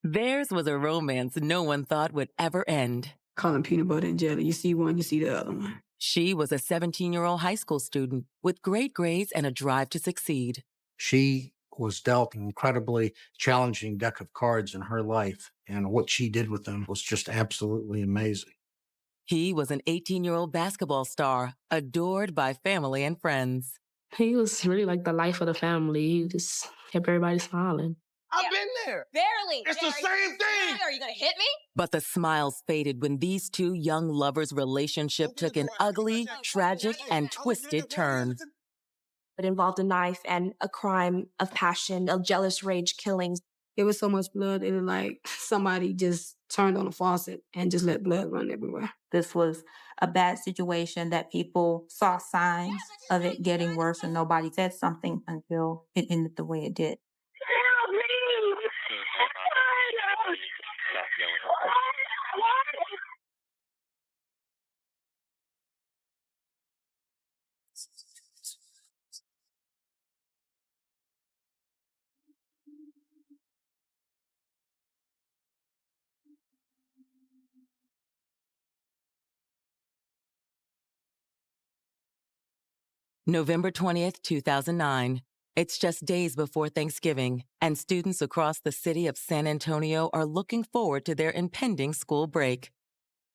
Theirs was a romance no one thought would ever end. Call them peanut butter and jelly. You see one, you see the other one. She was a 17-year-old high school student with great grades and a drive to succeed. She was dealt an incredibly challenging deck of cards in her life, and what she did with them was just absolutely amazing. He was an 18-year-old basketball star, adored by family and friends. He was really like the life of the family. He just kept everybody smiling. I've been there. Barely. It's the same thing. Are you going to hit me? But the smiles faded when these two young lovers' relationship took an ugly, tragic, and twisted turn. It involved a knife and a crime of passion, a jealous rage killings. There was so much blood, it was like somebody just turned on a faucet and just let blood run everywhere. This was a bad situation that people saw signs of it getting worse, and nobody said something until it ended the way it did. Help me! November 20th, 2009. It's just days before Thanksgiving, and students across the city of San Antonio are looking forward to their impending school break.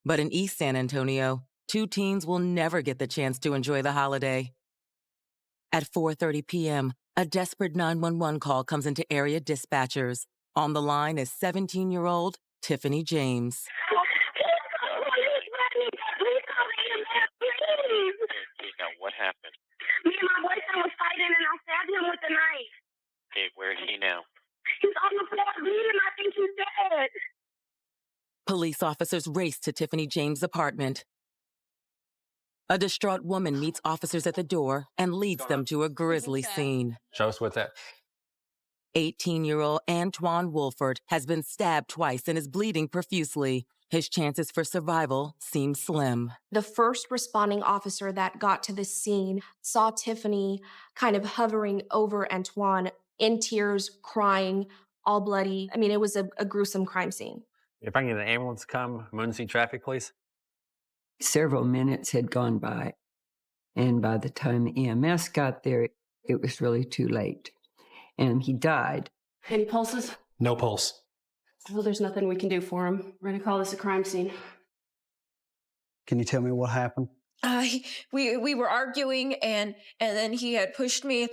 But in East San Antonio, two teens will never get the chance to enjoy the holiday. At 4:30 p.m., a desperate 911 call comes into area dispatchers. On the line is 17-year-old Tiffany James. Now, what happened? Me and my boyfriend was fighting and I stabbed him with a knife. Okay, where is he now? He's on the floor bleeding. I think he's dead. Police officers race to Tiffany James' apartment. A distraught woman meets officers at the door and leads them to a grisly scene. Show us what's that. 18-year-old Antoine Wolford has been stabbed twice and is bleeding profusely. His chances for survival seem slim. The first responding officer that got to the scene saw Tiffany kind of hovering over Antoine, in tears, crying, all bloody. I mean, it was a gruesome crime scene. If I can get an ambulance to come, emergency traffic, please. Several minutes had gone by, and by the time EMS got there, it was really too late. And he died. Any pulses? No pulse. Well, there's nothing we can do for him. We're going to call this a crime scene. Can you tell me what happened? We were arguing, and then he had pushed me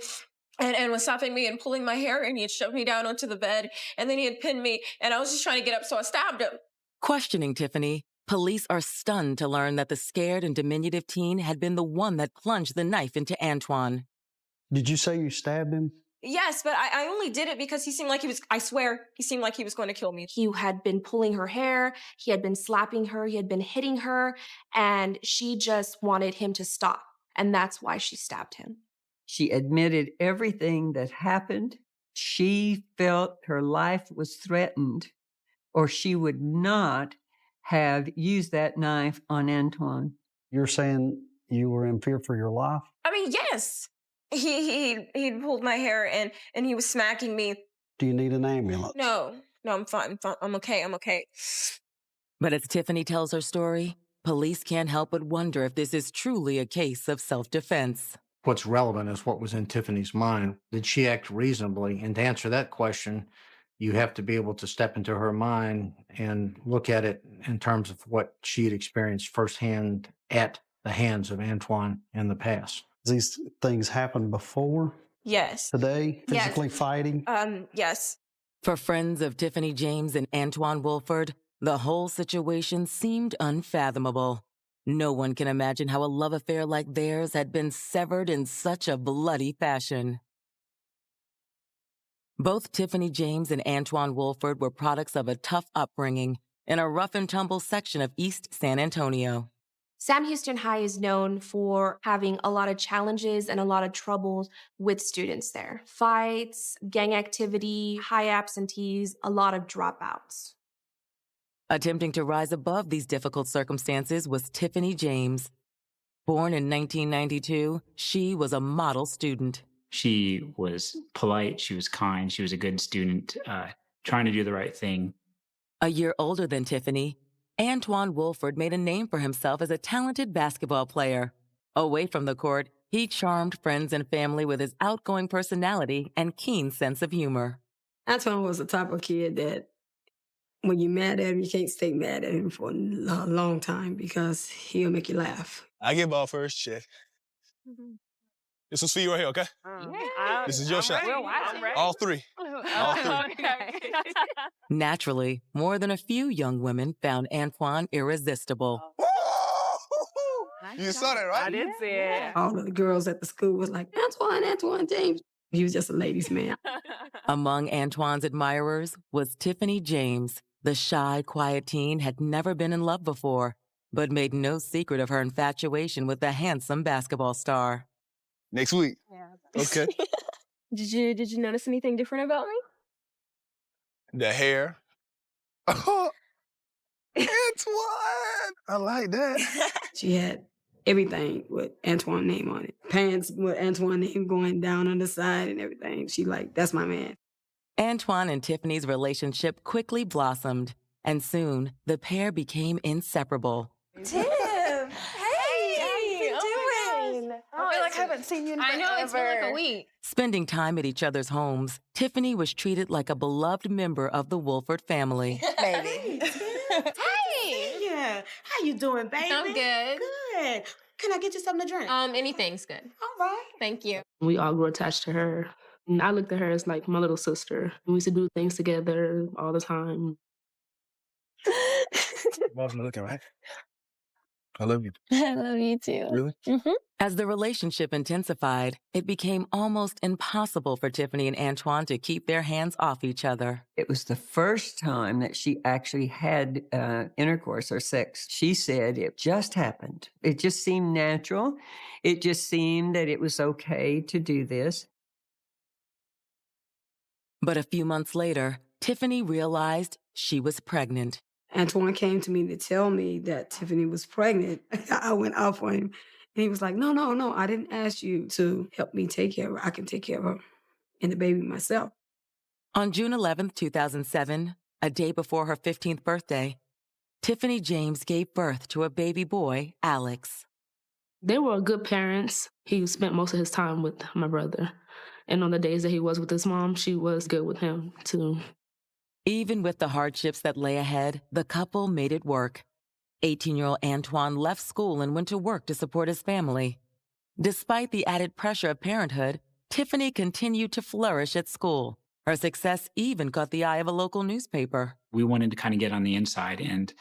and was stopping me and pulling my hair, and he had shoved me down onto the bed, and then he had pinned me, and I was just trying to get up, so I stabbed him. Questioning Tiffany, police are stunned to learn that the scared and diminutive teen had been the one that plunged the knife into Antoine. Did you say you stabbed him? Yes, but I only did it because he seemed like he was, I swear, he seemed like he was going to kill me. He had been pulling her hair, he had been slapping her, he had been hitting her, and she just wanted him to stop. And that's why she stabbed him. She admitted everything that happened. She felt her life was threatened, or she would not have used that knife on Antoine. You're saying you were in fear for your life? I mean, yes. He pulled my hair and he was smacking me. Do you need an ambulance? No, I'm fine. I'm okay. But as Tiffany tells her story, police can't help but wonder if this is truly a case of self-defense. What's relevant is what was in Tiffany's mind. Did she act reasonably? And to answer that question, you have to be able to step into her mind and look at it in terms of what she had experienced firsthand at the hands of Antoine in the past. These things happened before? Yes. Today? Physically fighting? Yes. For friends of Tiffany James and Antoine Wolford, the whole situation seemed unfathomable. No one can imagine how a love affair like theirs had been severed in such a bloody fashion. Both Tiffany James and Antoine Wolford were products of a tough upbringing in a rough-and-tumble section of East San Antonio. Sam Houston High is known for having a lot of challenges and a lot of troubles with students there. Fights, gang activity, high absentees, a lot of dropouts. Attempting to rise above these difficult circumstances was Tiffany James. Born in 1992, she was a model student. She was polite, she was kind, she was a good student, trying to do the right thing. A year older than Tiffany, Antoine Wolford made a name for himself as a talented basketball player. Away from the court, he charmed friends and family with his outgoing personality and keen sense of humor. Antoine was the type of kid that when you're mad at him, you can't stay mad at him for a long time because he'll make you laugh. I get ball first, check. This one's for you right here, okay? This is your shot. All three. All three. Naturally, more than a few young women found Antoine irresistible. You saw that, right? I did see it. All of the girls at the school was like, Antoine James. He was just a ladies' man. Among Antoine's admirers was Tiffany James. The shy, quiet teen had never been in love before, but made no secret of her infatuation with the handsome basketball star. Next week. Yeah. Okay. Did you notice anything different about me? The hair. Oh, Antoine! I like that. She had everything with Antoine's name on it. Pants with Antoine's name going down on the side and everything. She like, that's my man. Antoine and Tiffany's relationship quickly blossomed, and soon the pair became inseparable. Tim! Hey! How you doing? I feel like I haven't seen you in forever. I know, it's been like a week. Spending time at each other's homes, Tiffany was treated like a beloved member of the Wolford family. Baby. Hey! Yeah. How you doing, baby? I'm good. Good. Can I get you something to drink? Anything's good. All right. Thank you. We all grew attached to her. And I looked at her as like my little sister. We used to do things together all the time. Mom's not looking, right? I love you. I love you too. Really? Mm-hmm. As the relationship intensified, it became almost impossible for Tiffany and Antoine to keep their hands off each other. It was the first time that she actually had intercourse or sex. She said it just happened. It just seemed natural. It just seemed that it was okay to do this. But a few months later, Tiffany realized she was pregnant. Antoine came to me to tell me that Tiffany was pregnant. I went out for him. And he was like, no, I didn't ask you to help me take care of her. I can take care of her and the baby myself. On June 11th, 2007, a day before her 15th birthday, Tiffany James gave birth to a baby boy, Alex. They were good parents. He spent most of his time with my brother. And on the days that he was with his mom, she was good with him, too. Even with the hardships that lay ahead, the couple made it work. 18-year-old Antoine left school and went to work to support his family. Despite the added pressure of parenthood, Tiffany continued to flourish at school. Her success even caught the eye of a local newspaper. We wanted to kind of get on the inside and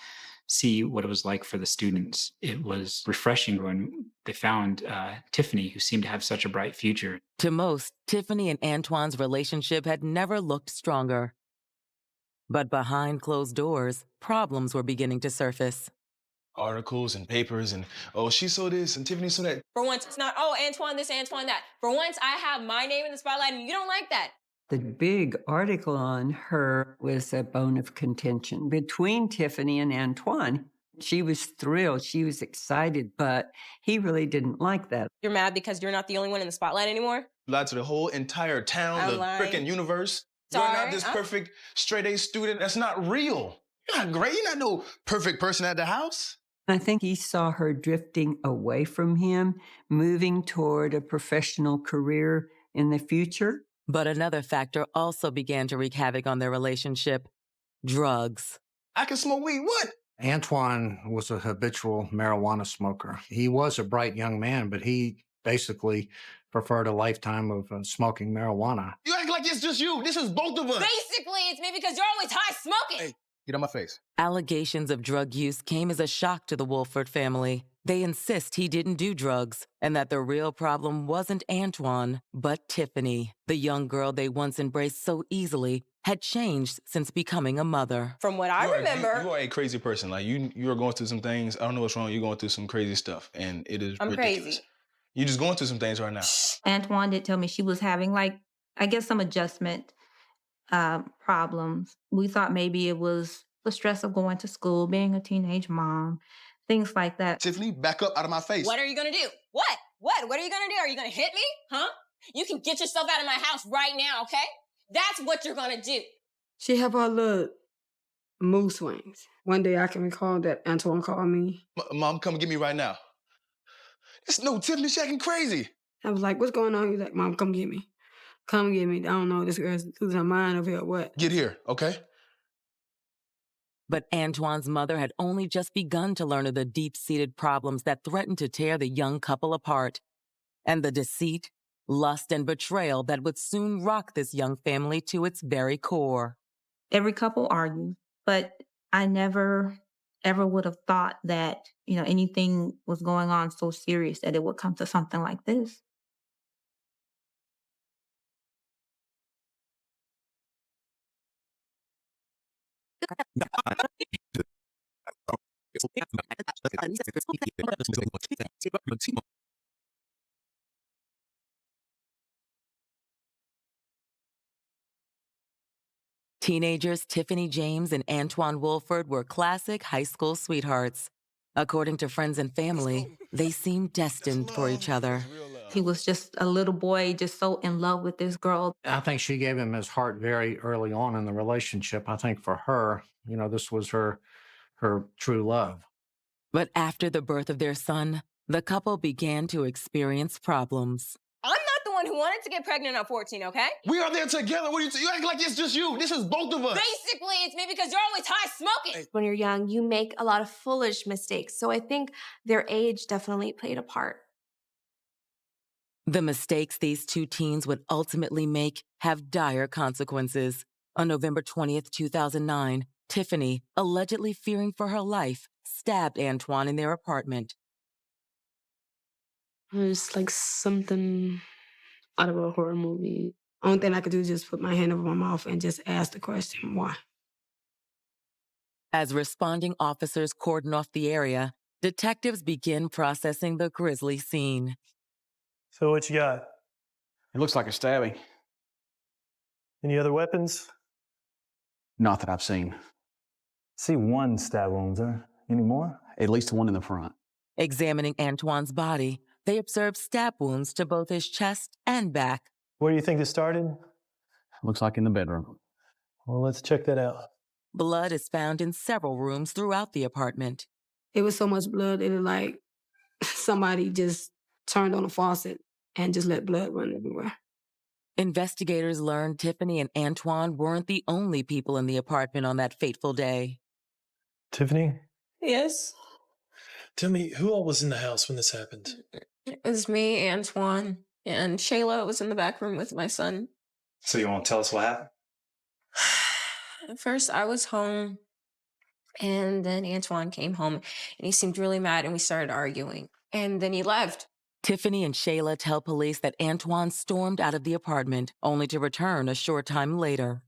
see what it was like for the students. It was refreshing when they found Tiffany, who seemed to have such a bright future. To most, Tiffany and Antoine's relationship had never looked stronger. But behind closed doors, problems were beginning to surface. Articles and papers and, oh, she saw this and Tiffany saw that. For once, it's not, oh, Antoine this, Antoine that. For once, I have my name in the spotlight and you don't like that. The big article on her was a bone of contention between Tiffany and Antoine. She was thrilled. She was excited, but he really didn't like that. You're mad because you're not the only one in the spotlight anymore? Lied to the whole entire town, the freaking universe. Sorry. You're not this perfect straight-A student. That's not real. You're not great. You're not no perfect person at the house. I think he saw her drifting away from him, moving toward a professional career in the future. But another factor also began to wreak havoc on their relationship: drugs. I can smoke weed. What? Antoine was a habitual marijuana smoker. He was a bright young man, but he basically preferred a lifetime of smoking marijuana. You act like it's just you. This is both of us. Basically, it's me because you're always high smoking. Hey, get on my face. Allegations of drug use came as a shock to the Wolford family. They insist he didn't do drugs and that the real problem wasn't Antoine, but Tiffany. The young girl they once embraced so easily had changed since becoming a mother. From what I remember... You are a crazy person. Like, you are going through some things. I don't know what's wrong. You're going through some crazy stuff, and it is ridiculous. Crazy. You're just going through some things right now. Antoine did tell me she was having, like, I guess some adjustment problems. We thought maybe it was the stress of going to school, being a teenage mom, things like that. Tiffany, back up out of my face. What are you gonna do? What? What are you gonna do? Are you gonna hit me? Huh? You can get yourself out of my house right now, okay? That's what you're gonna do. She have her little mood swings. One day I can recall that Antoine called me. Mom, come get me right now. No, Tiffany, she's acting crazy. I was like, what's going on? He's like, Mom, come get me. Come get me. I don't know, this girl's losing her mind over here or what. Get here, okay? But Antoine's mother had only just begun to learn of the deep-seated problems that threatened to tear the young couple apart, and the deceit, lust, and betrayal that would soon rock this young family to its very core. Every couple argued, but I never ever would have thought that, anything was going on so serious that it would come to something like this. Teenagers Tiffany James and Antoine Wolford were classic high school sweethearts. According to friends and family, they seemed destined for each other. He was just a little boy, just so in love with this girl. I think she gave him his heart very early on in the relationship. I think for her, this was her true love. But after the birth of their son, the couple began to experience problems. I'm not the one who wanted to get pregnant at 14, okay? We are there together. What are you act like it's just you. This is both of us. Basically, it's me because you're always high smoking. When you're young, you make a lot of foolish mistakes. So I think their age definitely played a part. The mistakes these two teens would ultimately make have dire consequences. On November 20th, 2009, Tiffany, allegedly fearing for her life, stabbed Antoine in their apartment. It was like something out of a horror movie. Only thing I could do is just put my hand over my mouth and just ask the question, why? As responding officers cordon off the area, detectives begin processing the grisly scene. So what you got? It looks like a stabbing. Any other weapons? Not that I've seen. See one stab wound, sir. Any more? At least one in the front. Examining Antoine's body, they observe stab wounds to both his chest and back. Where do you think this started? Looks like in the bedroom. Well, let's check that out. Blood is found in several rooms throughout the apartment. It was so much blood, it was like somebody just turned on a faucet and just let blood run everywhere. Investigators learned Tiffany and Antoine weren't the only people in the apartment on that fateful day. Tiffany? Yes? Tell me, who all was in the house when this happened? It was me, Antoine, and Shayla was in the back room with my son. So you want to tell us what happened? At first, I was home, and then Antoine came home, and he seemed really mad, and we started arguing. And then he left. Tiffany and Shayla tell police that Antoine stormed out of the apartment, only to return a short time later.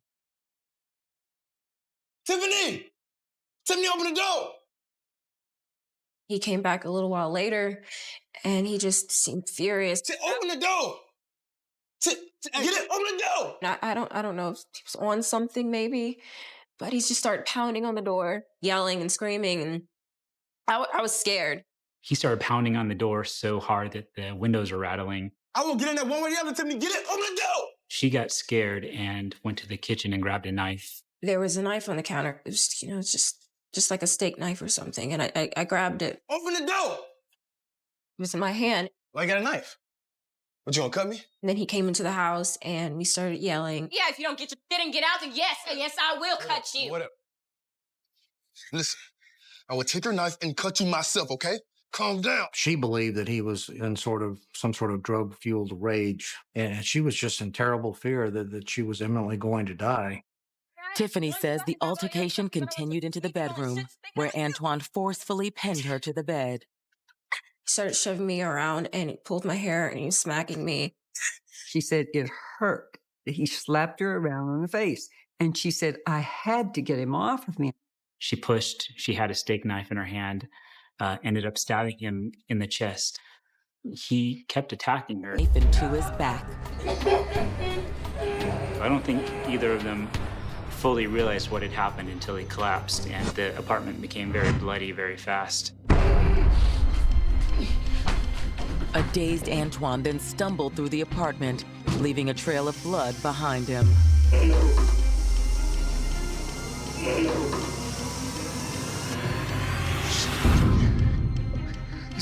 Tiffany! Tiffany, open the door! He came back a little while later, and he just seemed furious. Open the door! Get it! Open the door! I don't know if he was on something, maybe, but he just started pounding on the door, yelling and screaming, and I was scared. He started pounding on the door so hard that the windows were rattling. I won't get in there one way or the other, Tiffany. Get it! Open the door! She got scared and went to the kitchen and grabbed a knife. There was a knife on the counter. It was, it's just like a steak knife or something, and I grabbed it. Open the door! It was in my hand. Well, I got a knife. What, you gonna cut me? And then he came into the house, and we started yelling. Yeah, if you don't get your shit and get out, then yes, I will cut you. Whatever. Listen, I will take your knife and cut you myself, okay? Calm down. She believed that he was in some sort of drug-fueled rage, and she was just in terrible fear that she was imminently going to die. Tiffany says the altercation continued into the bedroom, where Antoine forcefully pinned her to the bed. He started shoving me around, and he pulled my hair, and he was smacking me. She said it hurt. He slapped her around on the face. And she said, I had to get him off of me. She pushed. She had a steak knife in her hand, ended up stabbing him in the chest. He kept attacking her. Knife into his back. I don't think either of them fully realized what had happened until he collapsed, and the apartment became very bloody very fast. A dazed Antoine then stumbled through the apartment, leaving a trail of blood behind him.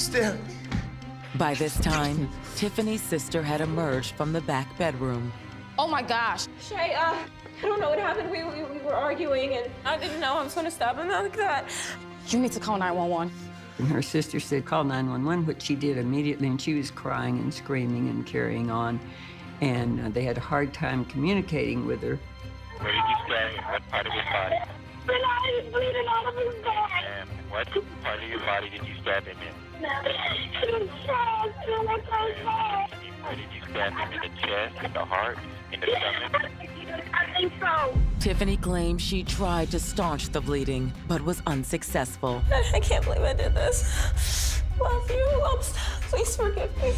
Still. By this time, Tiffany's sister had emerged from the back bedroom. Oh my gosh. Shay, I don't know what happened. We were arguing, and I didn't know I was going to stab him like that. You need to call 911. And her sister said, call 911, which she did immediately, and she was crying and screaming and carrying on. And they had a hard time communicating with her. Where did you stab him? What part of his body? He's bleeding out of his back. And what part of your body did you stab him in? His chest, in the chest. Where did you stab him? In the chest, in the heart, in the stomach? I think so. Tiffany claims she tried to staunch the bleeding, but was unsuccessful. I can't believe I did this. Love you. Please forgive me.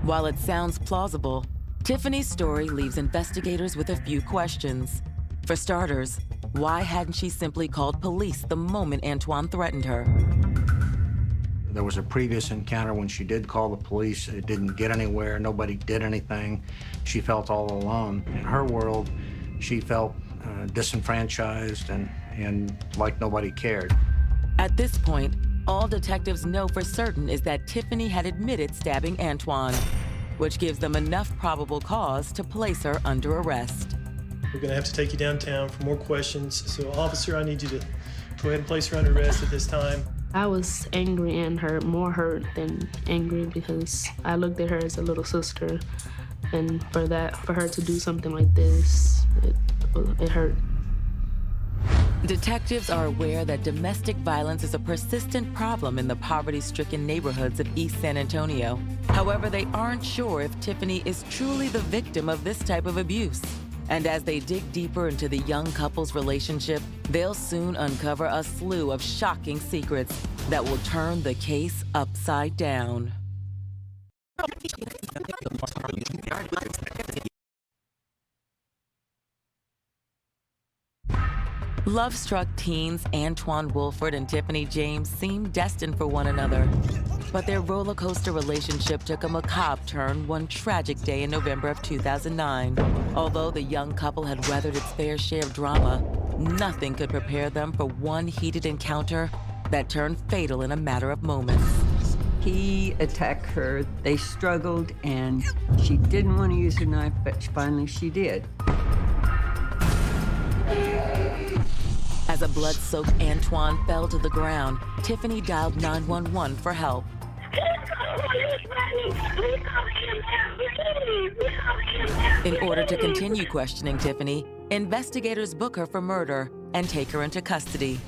While it sounds plausible, Tiffany's story leaves investigators with a few questions. For starters, why hadn't she simply called police the moment Antoine threatened her? There was a previous encounter when she did call the police. It didn't get anywhere. Nobody did anything. She felt all alone. In her world, she felt disenfranchised and like nobody cared. At this point, all detectives know for certain is that Tiffany had admitted stabbing Antoine, which gives them enough probable cause to place her under arrest. We're gonna have to take you downtown for more questions. So, officer, I need you to go ahead and place her under arrest at this time. I was angry and hurt, more hurt than angry, because I looked at her as a little sister, and for her to do something like this, it hurt. Detectives are aware that domestic violence is a persistent problem in the poverty-stricken neighborhoods of East San Antonio. However, they aren't sure if Tiffany is truly the victim of this type of abuse. And as they dig deeper into the young couple's relationship, they'll soon uncover a slew of shocking secrets that will turn the case upside down. Love-struck teens Antoine Wolford and Tiffany James seemed destined for one another. But their roller coaster relationship took a macabre turn one tragic day in November of 2009. Although the young couple had weathered its fair share of drama, nothing could prepare them for one heated encounter that turned fatal in a matter of moments. He attacked her. They struggled, and she didn't want to use her knife, but finally she did. As a blood-soaked Antoine fell to the ground, Tiffany dialed 911 for help. In order to continue questioning Tiffany, investigators book her for murder and take her into custody.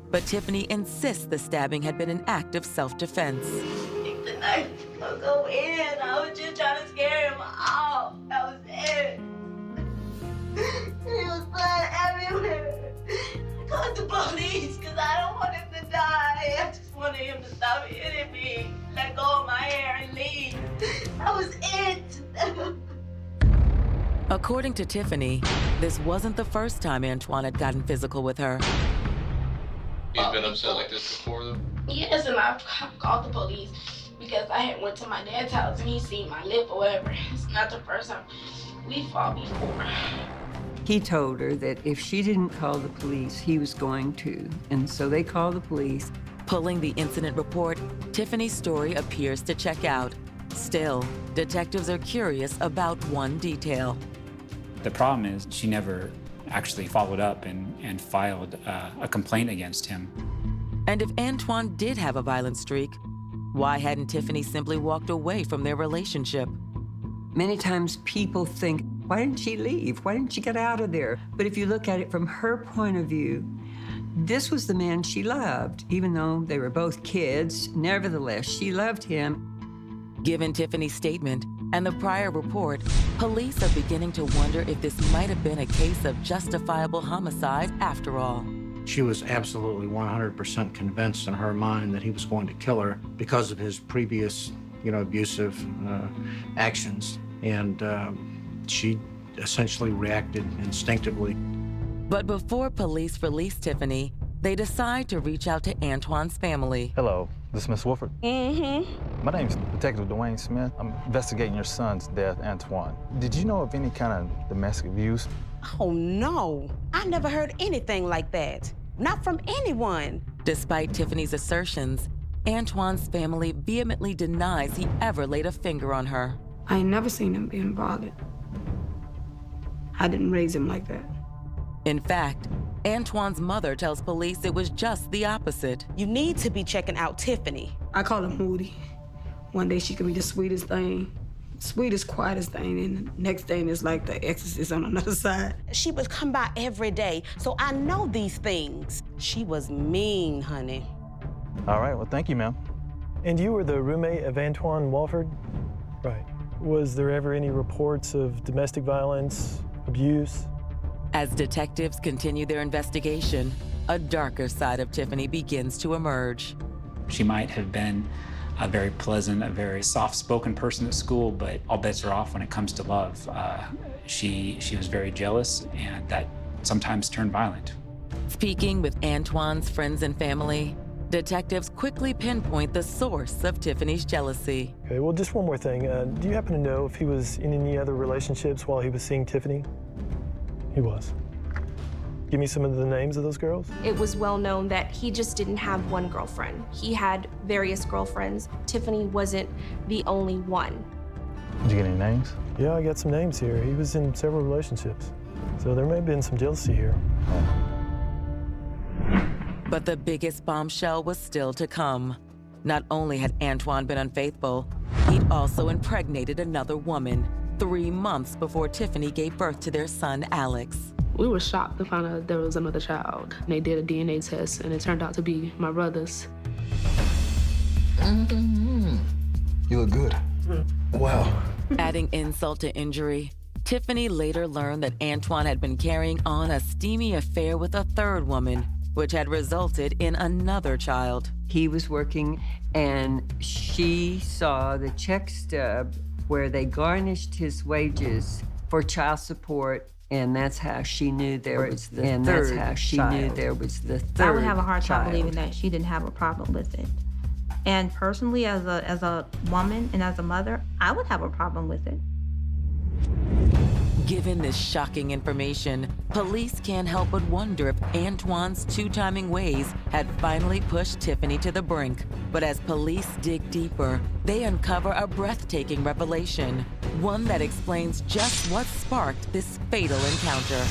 But Tiffany insists the stabbing had been an act of self-defense. The knife will go in. I was just trying to scare him off. That was it. There was blood everywhere. I called the police because I don't want him to die. I just wanted him to stop hitting me, let go of my hair and leave. That was it. According to Tiffany, this wasn't the first time Antoine had gotten physical with her. He's been upset like this before, though? Yes, and I've called the police because I had went to my dad's house and he seen my lip or whatever. It's not the first time we fought before. He told her that if she didn't call the police, he was going to. And so they called the police. Pulling the incident report, Tiffany's story appears to check out. Still, detectives are curious about one detail. The problem is she never actually followed up and filed a complaint against him. And if Antoine did have a violent streak, why hadn't Tiffany simply walked away from their relationship? Many times people think, why didn't she leave? Why didn't she get out of there? But if you look at it from her point of view, this was the man she loved. Even though they were both kids, nevertheless, she loved him. Given Tiffany's statement and the prior report, police are beginning to wonder if this might have been a case of justifiable homicide after all. She was absolutely 100% convinced in her mind that he was going to kill her because of his previous, abusive actions. And she essentially reacted instinctively. But before police release Tiffany, they decide to reach out to Antoine's family. Hello, this is Miss Wolford? Mm-hmm. My name's Detective Dwayne Smith. I'm investigating your son's death, Antoine. Did you know of any kind of domestic abuse? Oh, no. I never heard anything like that. Not from anyone. Despite Tiffany's assertions, Antoine's family vehemently denies he ever laid a finger on her. I ain't never seen him being bothered. I didn't raise him like that. In fact, Antoine's mother tells police it was just the opposite. You need to be checking out Tiffany. I call her Moody. One day she can be the sweetest thing, sweetest, quietest thing, and the next thing is like the exorcist on another side. She would come by every day, so I know these things. She was mean, honey. All right, well, thank you, ma'am. And you were the roommate of Antoine Walford? Right. Was there ever any reports of domestic violence, abuse? As detectives continue their investigation, a darker side of Tiffany begins to emerge. She might have been a very pleasant, a very soft-spoken person at school, but all bets are off when it comes to love. She was very jealous, and that sometimes turned violent. Speaking with Antoine's friends and family, detectives quickly pinpoint the source of Tiffany's jealousy. Okay, well, just one more thing. Do you happen to know if he was in any other relationships while he was seeing Tiffany? He was. Give me some of the names of those girls. It was well known that he just didn't have one girlfriend. He had various girlfriends. Tiffany wasn't the only one. Did you get any names? Yeah, I got some names here. He was in several relationships. So there may have been some jealousy here. But the biggest bombshell was still to come. Not only had Antoine been unfaithful, he'd also impregnated another woman 3 months before Tiffany gave birth to their son, Alex. We were shocked to find out there was another child. They did a DNA test, and it turned out to be my brother's. You look good. Wow. Adding insult to injury, Tiffany later learned that Antoine had been carrying on a steamy affair with a third woman, which had resulted in another child. He was working, and she saw the check stub where they garnished his wages for child support, and that's how she knew there was the third child. I would have a hard time believing that she didn't have a problem with it. And personally, as a woman and as a mother, I would have a problem with it. Given this shocking information, police can't help but wonder if Antoine's two-timing ways had finally pushed Tiffany to the brink. But as police dig deeper, they uncover a breathtaking revelation, one that explains just what sparked this fatal encounter.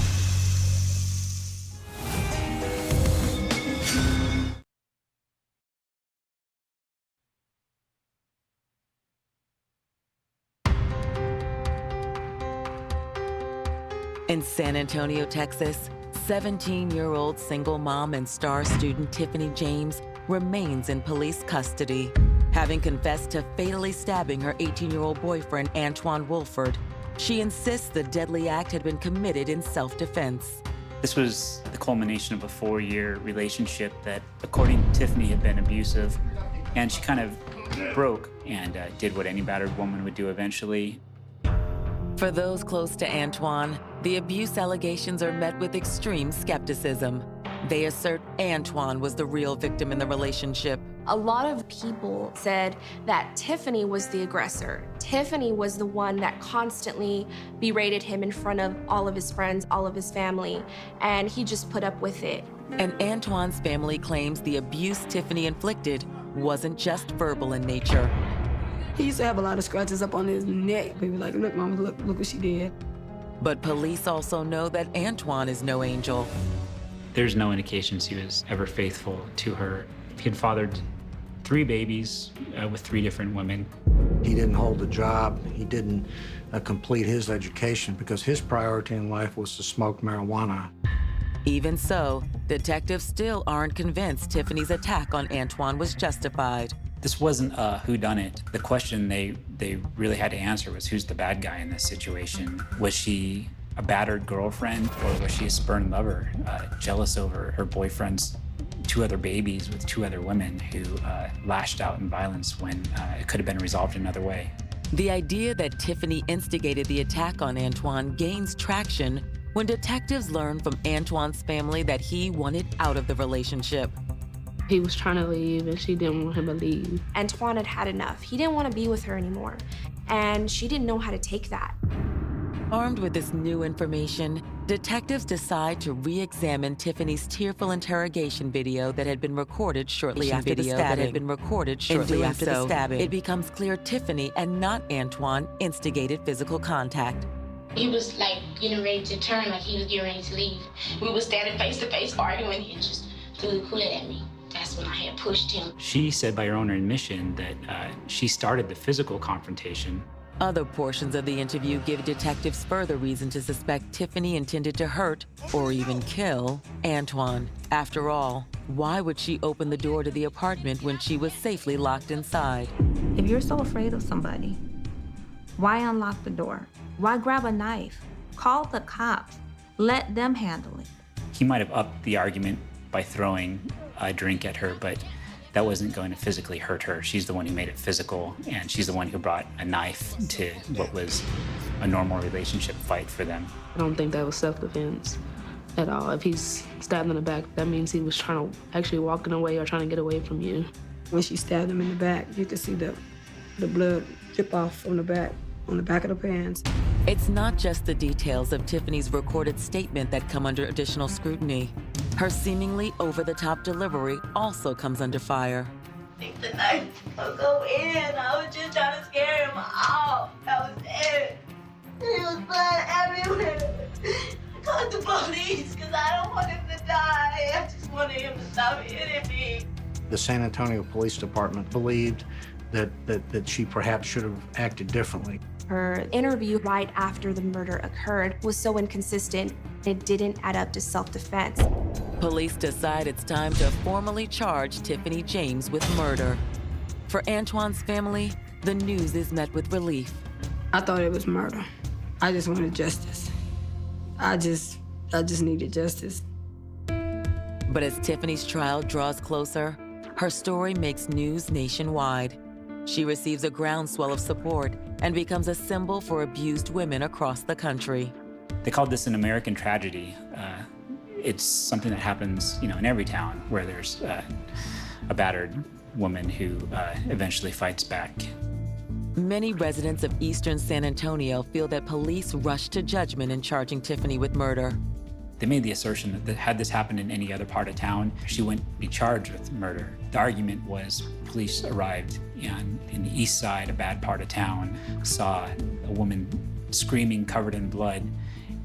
In San Antonio, Texas, 17-year-old single mom and star student Tiffany James remains in police custody, having confessed to fatally stabbing her 18-year-old boyfriend, Antoine Wolford. She insists the deadly act had been committed in self-defense. This was the culmination of a 4-year relationship that, according to Tiffany, had been abusive, and she kind of broke and did what any battered woman would do eventually. For those close to Antoine, the abuse allegations are met with extreme skepticism. They assert Antoine was the real victim in the relationship. A lot of people said that Tiffany was the aggressor. Tiffany was the one that constantly berated him in front of all of his friends, all of his family, and he just put up with it. And Antoine's family claims the abuse Tiffany inflicted wasn't just verbal in nature. He used to have a lot of scratches up on his neck. People were like, look, mama, look what she did. But police also know that Antoine is no angel. There's no indications he was ever faithful to her. He had fathered 3 babies with 3 different women. He didn't hold a job. He didn't complete his education because his priority in life was to smoke marijuana. Even so, detectives still aren't convinced Tiffany's attack on Antoine was justified. This wasn't a whodunit. The question they really had to answer was, who's the bad guy in this situation? Was she a battered girlfriend, or was she a spurned lover, jealous over her boyfriend's 2 other babies with 2 other women who lashed out in violence when it could have been resolved another way? The idea that Tiffany instigated the attack on Antoine gains traction when detectives learn from Antoine's family that he wanted out of the relationship. He was trying to leave, and she didn't want him to leave. Antoine had had enough. He didn't want to be with her anymore, and she didn't know how to take that. Armed with this new information, Detectives decide to re-examine Tiffany's tearful interrogation video that had been recorded shortly after the stabbing. In doing so, it becomes clear Tiffany and not Antoine instigated physical contact. He was like getting ready to turn, like he was getting ready to leave. We were standing face to face arguing. He just threw the cooler at me. That's when I had pushed him. She said by her own admission that she started the physical confrontation. Other portions of the interview give detectives further reason to suspect Tiffany intended to hurt or even kill Antoine. After all, why would she open the door to the apartment when she was safely locked inside? If you're so afraid of somebody, why unlock the door? Why grab a knife? Call the cops. Let them handle it. He might have upped the argument by throwing a drink at her, but that wasn't going to physically hurt her. She's the one who made it physical, and she's the one who brought a knife to what was a normal relationship fight for them. I don't think that was self-defense at all. If he's stabbed in the back, that means he was trying to actually walking away or trying to get away from you. When she stabbed him in the back, you could see the blood drip off from the back, on the back of the pants. It's not just the details of Tiffany's recorded statement that come under additional scrutiny. Her seemingly over-the-top delivery also comes under fire. I think the knife will go in. I was just trying to scare him off. That was it. There was blood everywhere. I called the police because I don't want him to die. I just wanted him to stop hitting me. The San Antonio Police Department believed that she perhaps should have acted differently. Her interview right after the murder occurred was so inconsistent, it didn't add up to self-defense. Police decide it's time to formally charge Tiffany James with murder. For Antoine's family, the news is met with relief. I thought it was murder. I just wanted justice. I just needed justice. But as Tiffany's trial draws closer, her story makes news nationwide. She receives a groundswell of support and becomes a symbol for abused women across the country. They called this an American tragedy. It's something that happens, in every town where there's a battered woman who eventually fights back. Many residents of eastern San Antonio feel that police rushed to judgment in charging Tiffany with murder. They made the assertion that had this happened in any other part of town, she wouldn't be charged with murder. The argument was police arrived in the east side, a bad part of town, saw a woman screaming, covered in blood,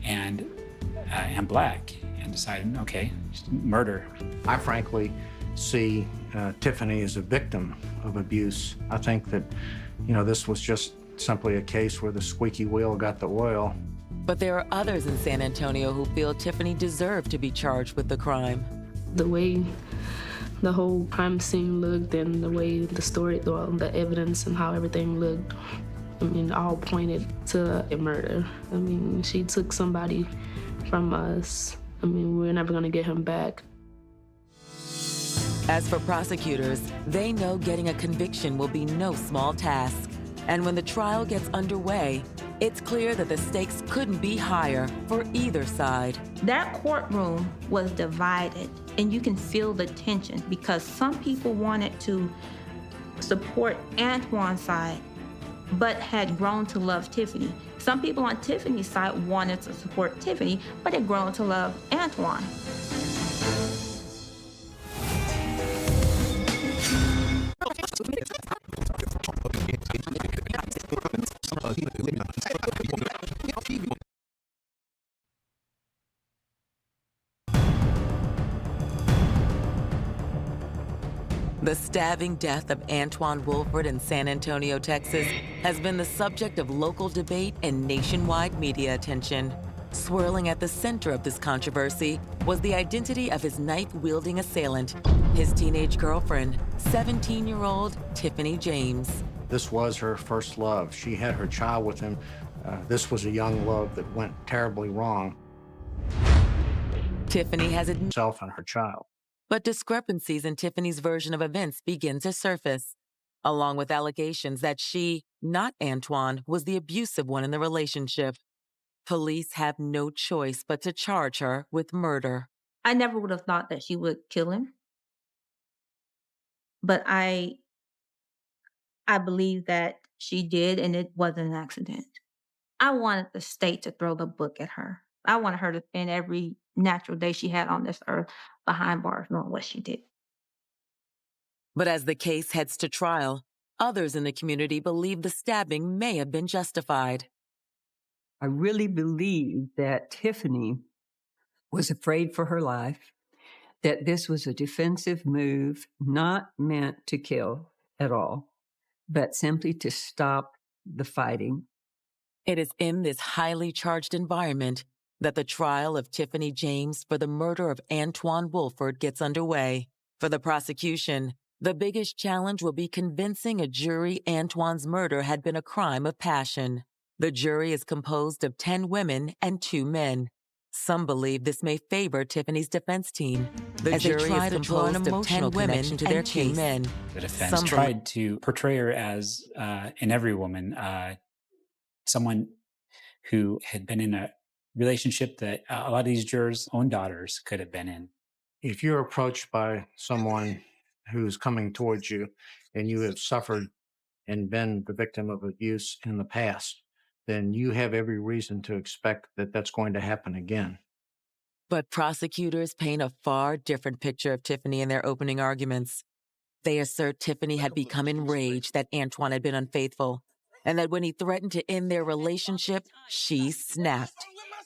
and black, and decided, okay, murder. I frankly see Tiffany as a victim of abuse. I think that, this was just simply a case where the squeaky wheel got the oil. But there are others in San Antonio who feel Tiffany deserved to be charged with the crime. The way the whole crime scene looked and the way the story, the evidence and how everything looked, all pointed to a murder. She took somebody from us. We're never gonna get him back. As for prosecutors, they know getting a conviction will be no small task. And when the trial gets underway, it's clear that the stakes couldn't be higher for either side. That courtroom was divided, and you can feel the tension because some people wanted to support Antoine's side, but had grown to love Tiffany. Some people on Tiffany's side wanted to support Tiffany, but had grown to love Antoine. The stabbing death of Antoine Wolford in San Antonio, Texas, has been the subject of local debate and nationwide media attention. Swirling at the center of this controversy was the identity of his knife-wielding assailant, his teenage girlfriend, 17-year-old Tiffany James. This was her first love. She had her child with him. This was a young love that went terribly wrong. Tiffany has admitted herself and her child. But discrepancies in Tiffany's version of events begin to surface, along with allegations that she, not Antoine, was the abusive one in the relationship. Police have no choice but to charge her with murder. I never would have thought that she would kill him. But I believe that she did, and it wasn't an accident. I wanted the state to throw the book at her. I wanted her to spend every natural day she had on this earth behind bars knowing what she did. But as the case heads to trial, others in the community believe the stabbing may have been justified. I really believe that Tiffany was afraid for her life, that this was a defensive move, not meant to kill at all, but simply to stop the fighting. It is in this highly charged environment that the trial of Tiffany James for the murder of Antoine Woolford gets underway. For the prosecution, the biggest challenge will be convincing a jury Antoine's murder had been a crime of passion. The jury is composed of 10 women and 2 men. Some believe this may favor Tiffany's defense team. The jury is composed of 10 women to their 2 men. The defense tried to portray her as, in every woman, someone who had been in a relationship that a lot of these jurors' own daughters could have been in. If you're approached by someone who's coming towards you and you have suffered and been the victim of abuse in the past, then you have every reason to expect that that's going to happen again. But prosecutors paint a far different picture of Tiffany in their opening arguments. They assert Tiffany had become enraged that Antoine had been unfaithful, and that when he threatened to end their relationship, she snapped.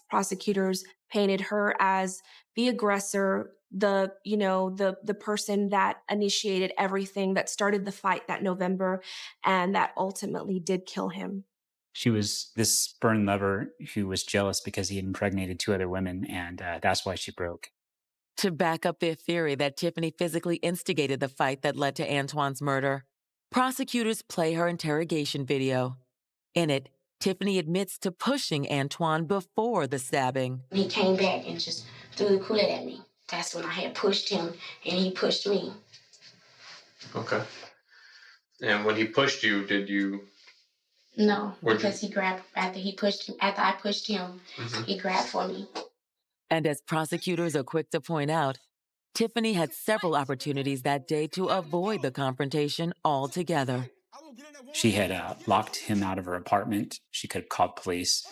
Prosecutors painted her as the aggressor, the person that initiated everything, that started the fight that November, and that ultimately did kill him. She was this spurned lover who was jealous because he had impregnated 2 other women, and that's why she broke. To back up their theory that Tiffany physically instigated the fight that led to Antoine's murder, prosecutors play her interrogation video. In it, Tiffany admits to pushing Antoine before the stabbing. He came back and just threw the Kool-Aid at me. That's when I had pushed him, and he pushed me. Okay. And when he pushed you, did you? No, because he grabbed after I pushed him, he grabbed for me. And as prosecutors are quick to point out, Tiffany had several opportunities that day to avoid the confrontation altogether. She had locked him out of her apartment. She could have called police.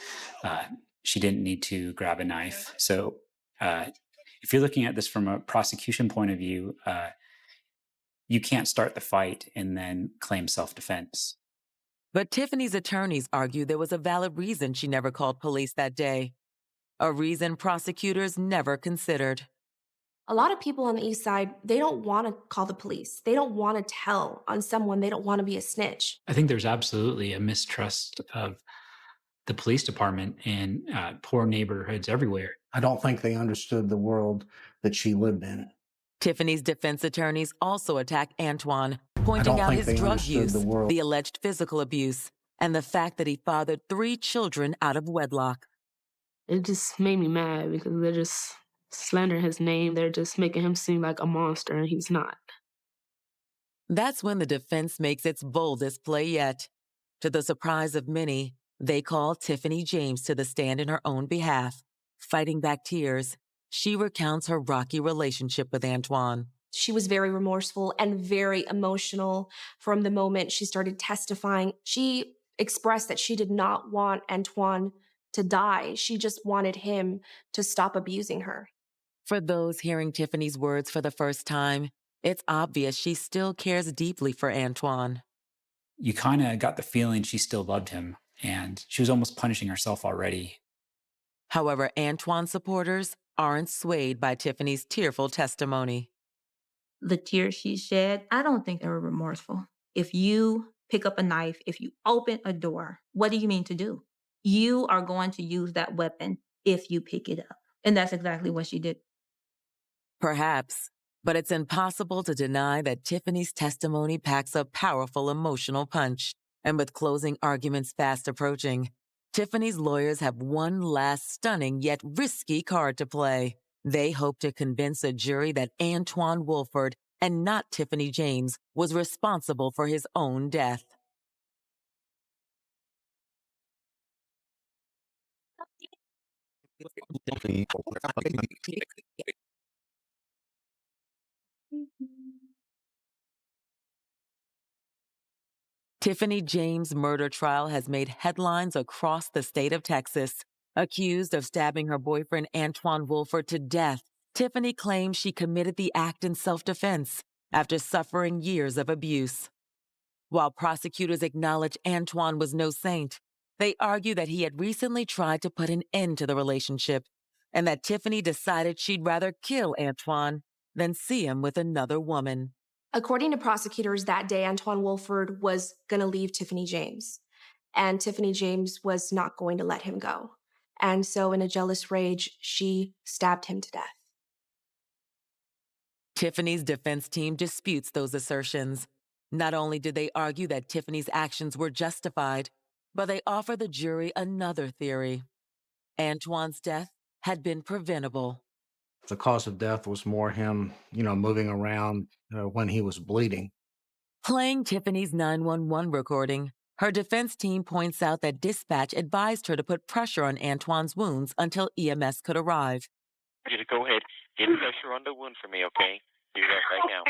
She didn't need to grab a knife. So if you're looking at this from a prosecution point of view, you can't start the fight and then claim self-defense. But Tiffany's attorneys argue there was a valid reason she never called police that day, a reason prosecutors never considered. A lot of people on the East Side, they don't want to call the police. They don't want to tell on someone. They don't want to be a snitch. I think there's absolutely a mistrust of the police department in poor neighborhoods everywhere. I don't think they understood the world that she lived in. Tiffany's defense attorneys also attack Antoine, pointing out his drug use, the alleged physical abuse, and the fact that he fathered 3 children out of wedlock. It just made me mad because they're just slandering his name. They're just making him seem like a monster, and he's not. That's when the defense makes its boldest play yet. To the surprise of many, they call Tiffany James to the stand in her own behalf. Fighting back tears, she recounts her rocky relationship with Antoine. She was very remorseful and very emotional from the moment she started testifying. She expressed that she did not want Antoine to die. She just wanted him to stop abusing her. For those hearing Tiffany's words for the first time, it's obvious she still cares deeply for Antoine. You kind of got the feeling she still loved him, and she was almost punishing herself already. However, Antoine's supporters aren't swayed by Tiffany's tearful testimony. The tears she shed, I don't think they were remorseful. If you pick up a knife, if you open a door, what do you mean to do? You are going to use that weapon if you pick it up. And that's exactly what she did. Perhaps, but it's impossible to deny that Tiffany's testimony packs a powerful emotional punch. And with closing arguments fast approaching, Tiffany's lawyers have one last stunning yet risky card to play. They hope to convince a jury that Antoine Woolford, and not Tiffany James, was responsible for his own death. Tiffany James' murder trial has made headlines across the state of Texas. Accused of stabbing her boyfriend Antoine Wolford to death, Tiffany claims she committed the act in self-defense after suffering years of abuse. While prosecutors acknowledge Antoine was no saint, they argue that he had recently tried to put an end to the relationship and that Tiffany decided she'd rather kill Antoine than see him with another woman. According to prosecutors, that day, Antoine Wolford was going to leave Tiffany James, and Tiffany James was not going to let him go. And so in a jealous rage, she stabbed him to death. Tiffany's defense team disputes those assertions. Not only did they argue that Tiffany's actions were justified, but they offer the jury another theory. Antoine's death had been preventable. The cause of death was more him, moving around when he was bleeding. Playing Tiffany's 911 recording, her defense team points out that dispatch advised her to put pressure on Antoine's wounds until EMS could arrive. You to go ahead, get pressure on the wound for me, okay? Do that right now.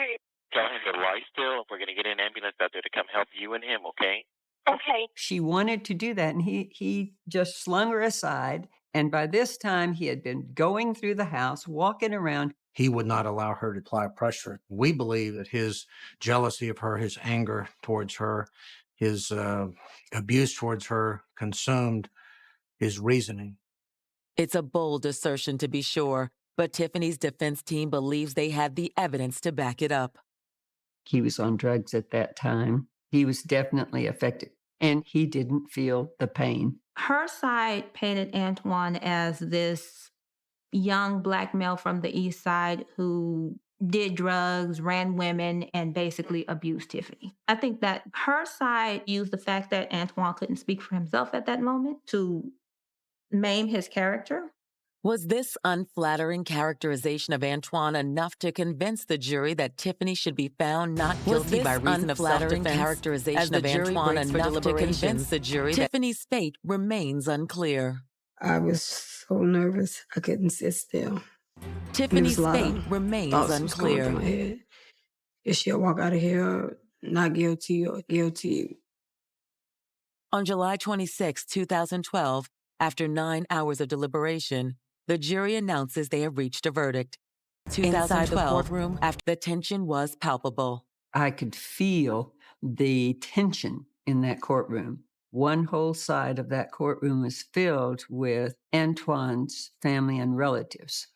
Tell him to lie still. We're going to get an ambulance out there to come help you and him, okay? Okay. She wanted to do that, and he just slung her aside. And by this time, he had been going through the house, walking around. He would not allow her to apply pressure. We believe that his jealousy of her, his anger towards her, his abuse towards her consumed his reasoning. It's a bold assertion, to be sure, but Tiffany's defense team believes they had the evidence to back it up. He was on drugs at that time. He was definitely affected, and he didn't feel the pain. Her side painted Antoine as this young Black male from the East Side who did drugs, ran women, and basically abused Tiffany. I think that her side used the fact that Antoine couldn't speak for himself at that moment to maim his character. Was this unflattering characterization of Antoine enough to convince the jury that Tiffany should be found not guilty by reason of self-defense? Characterization of Antoine enough to convince the jury that Tiffany's fate remains unclear. I was so nervous I couldn't sit still. Tiffany's fate remains unclear. If she'll walk out of here not guilty or guilty. On July 26, 2012, after 9 hours of deliberation, the jury announces they have reached a verdict. 2012, inside the courtroom, after the tension was palpable. I could feel the tension in that courtroom. One whole side of that courtroom was filled with Antoine's family and relatives.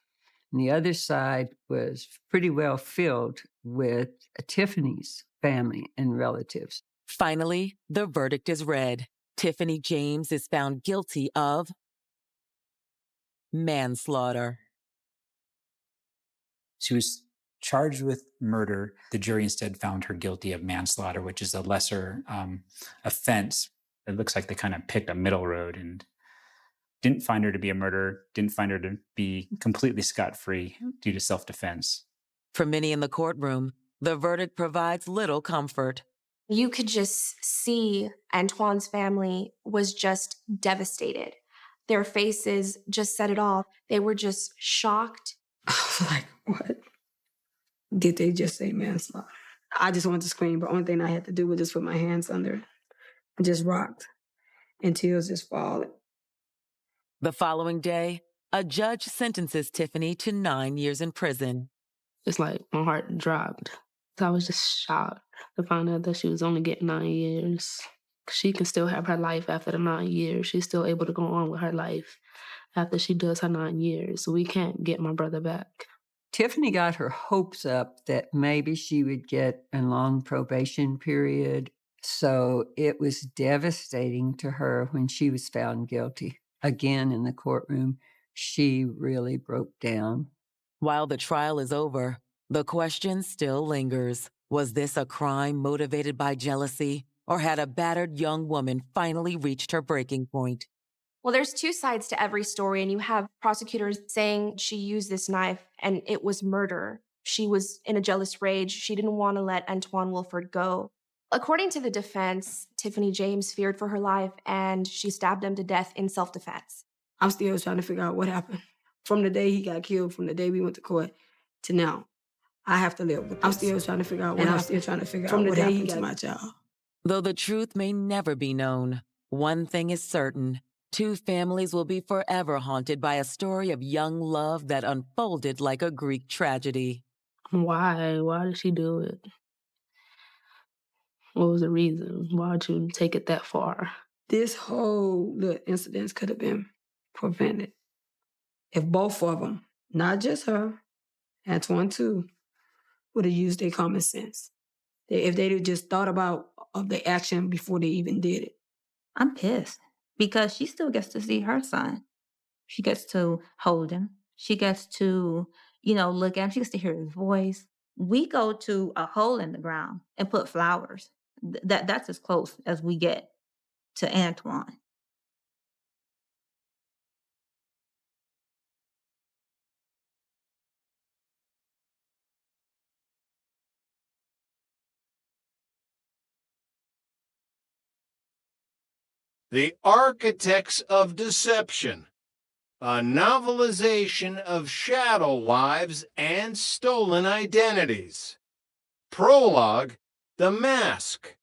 And the other side was pretty well filled with Tiffany's family and relatives. Finally, the verdict is read. Tiffany James is found guilty of manslaughter. She was charged with murder. The jury instead found her guilty of manslaughter, which is a lesser offense. It looks like they kind of picked a middle road and didn't find her to be a murderer, didn't find her to be completely scot-free due to self-defense. For many in the courtroom, the verdict provides little comfort. You could just see Antoine's family was just devastated. Their faces just said it all. They were just shocked. Like, what? Did they just say manslaughter? I just wanted to scream, but the only thing I had to do was just put my hands under it and just rocked, and tears just falling. The following day, a judge sentences Tiffany to 9 years in prison. It's like my heart dropped. I was just shocked to find out that she was only getting 9 years. She can still have her life after the 9 years. She's still able to go on with her life after she does her 9 years. So we can't get my brother back. Tiffany got her hopes up that maybe she would get a long probation period. So it was devastating to her when she was found guilty. Again, in the courtroom, she really broke down. While the trial is over, the question still lingers. Was this a crime motivated by jealousy, or had a battered young woman finally reached her breaking point? Well, there's two sides to every story, and you have prosecutors saying she used this knife and it was murder. She was in a jealous rage. She didn't want to let Antoine Wolford go. According to the defense, Tiffany James feared for her life and she stabbed him to death in self-defense. I'm still trying to figure out what happened. From the day he got killed, from the day we went to court to now, I have to live with this. I'm still trying to figure out what happened. I'm still trying to figure out what happened to my child. Though the truth may never be known, one thing is certain. two families will be forever haunted by a story of young love that unfolded like a Greek tragedy. Why? Why did she do it? What was the reason? Why would you take it that far? This whole little incident could have been prevented if both of them, not just her, Antoine too, would have used their common sense. If they'd have just thought about of the action before they even did it. I'm pissed because she still gets to see her son. She gets to hold him. She gets to, look at him. She gets to hear his voice. We go to a hole in the ground and put flowers. That's as close as we get to Antoine. The Architects of Deception, a novelization of shadow lives and stolen identities. Prologue, The Mask.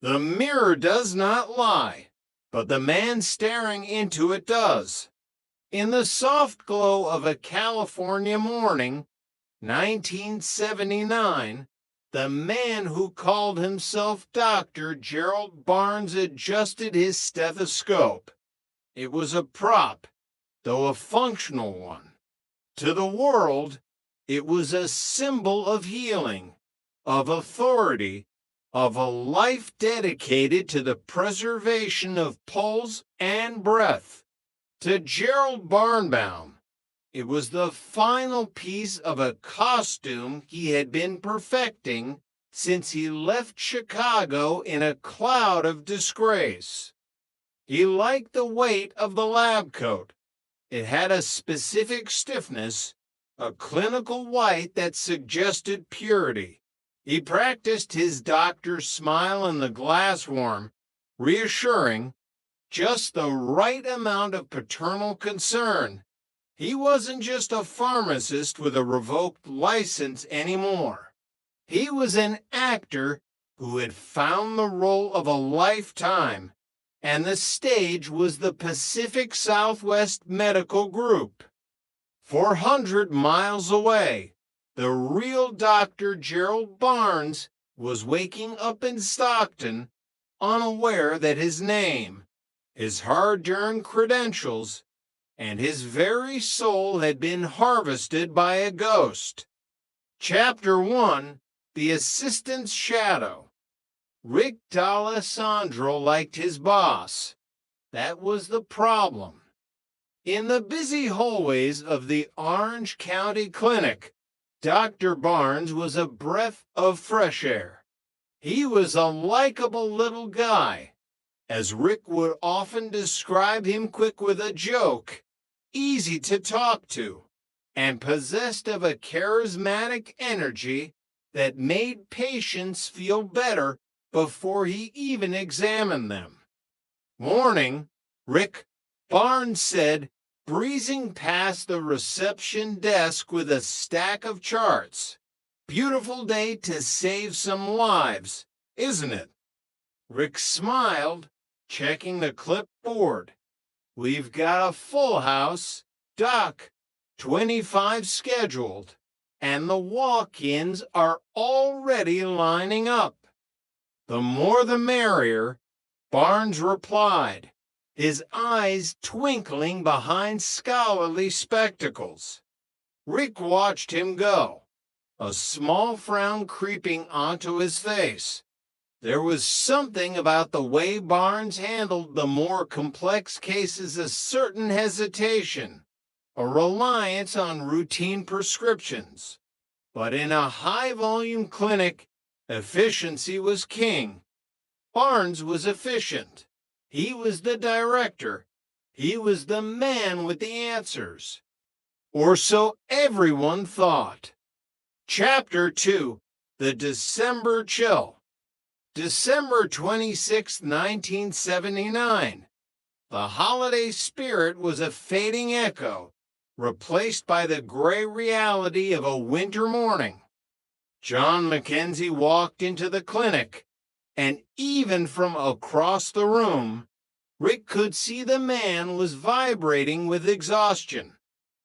The mirror does not lie, but the man staring into it does. In the soft glow of a California morning, 1979, the man who called himself Dr. Gerald Barnes adjusted his stethoscope. It was a prop, though a functional one. To the world, it was a symbol of healing, of authority, of a life dedicated to the preservation of pulse and breath. To Gerald Barnbaum, it was the final piece of a costume he had been perfecting since he left Chicago in a cloud of disgrace. He liked the weight of the lab coat. It had a specific stiffness, a clinical white that suggested purity. He practiced his doctor's smile in the glass worm, reassuring, just the right amount of paternal concern. He wasn't just a pharmacist with a revoked license anymore. He was an actor who had found the role of a lifetime, and the stage was the Pacific Southwest Medical Group. 400 miles away, the real Dr. Gerald Barnes was waking up in Stockton, unaware that his name, his hard-earned credentials, and his very soul had been harvested by a ghost. Chapter 1, The Assistant's Shadow. Rick D'Alessandro liked his boss. That was the problem. In the busy hallways of the Orange County Clinic, Dr. Barnes was a breath of fresh air. He was a likable little guy. As Rick would often describe him, quick with a joke, easy to talk to, and possessed of a charismatic energy that made patients feel better before he even examined them. "Morning, Rick," Barnes said, breezing past the reception desk with a stack of charts. "Beautiful day to save some lives, isn't it?" Rick smiled, checking the clipboard. "We've got a full house, Doc, 25 scheduled, and the walk-ins are already lining up." "The more the merrier," Barnes replied, his eyes twinkling behind scholarly spectacles. Rick watched him go, a small frown creeping onto his face. There was something about the way Barnes handled the more complex cases, a certain hesitation, a reliance on routine prescriptions. But in a high-volume clinic, efficiency was king. Barnes was efficient. He was the director. He was the man with the answers. Or so everyone thought. Chapter 2, The December Chill. December 26, 1979. The holiday spirit was a fading echo, replaced by the gray reality of a winter morning. John Mackenzie walked into the clinic, and even from across the room, Rick could see the man was vibrating with exhaustion.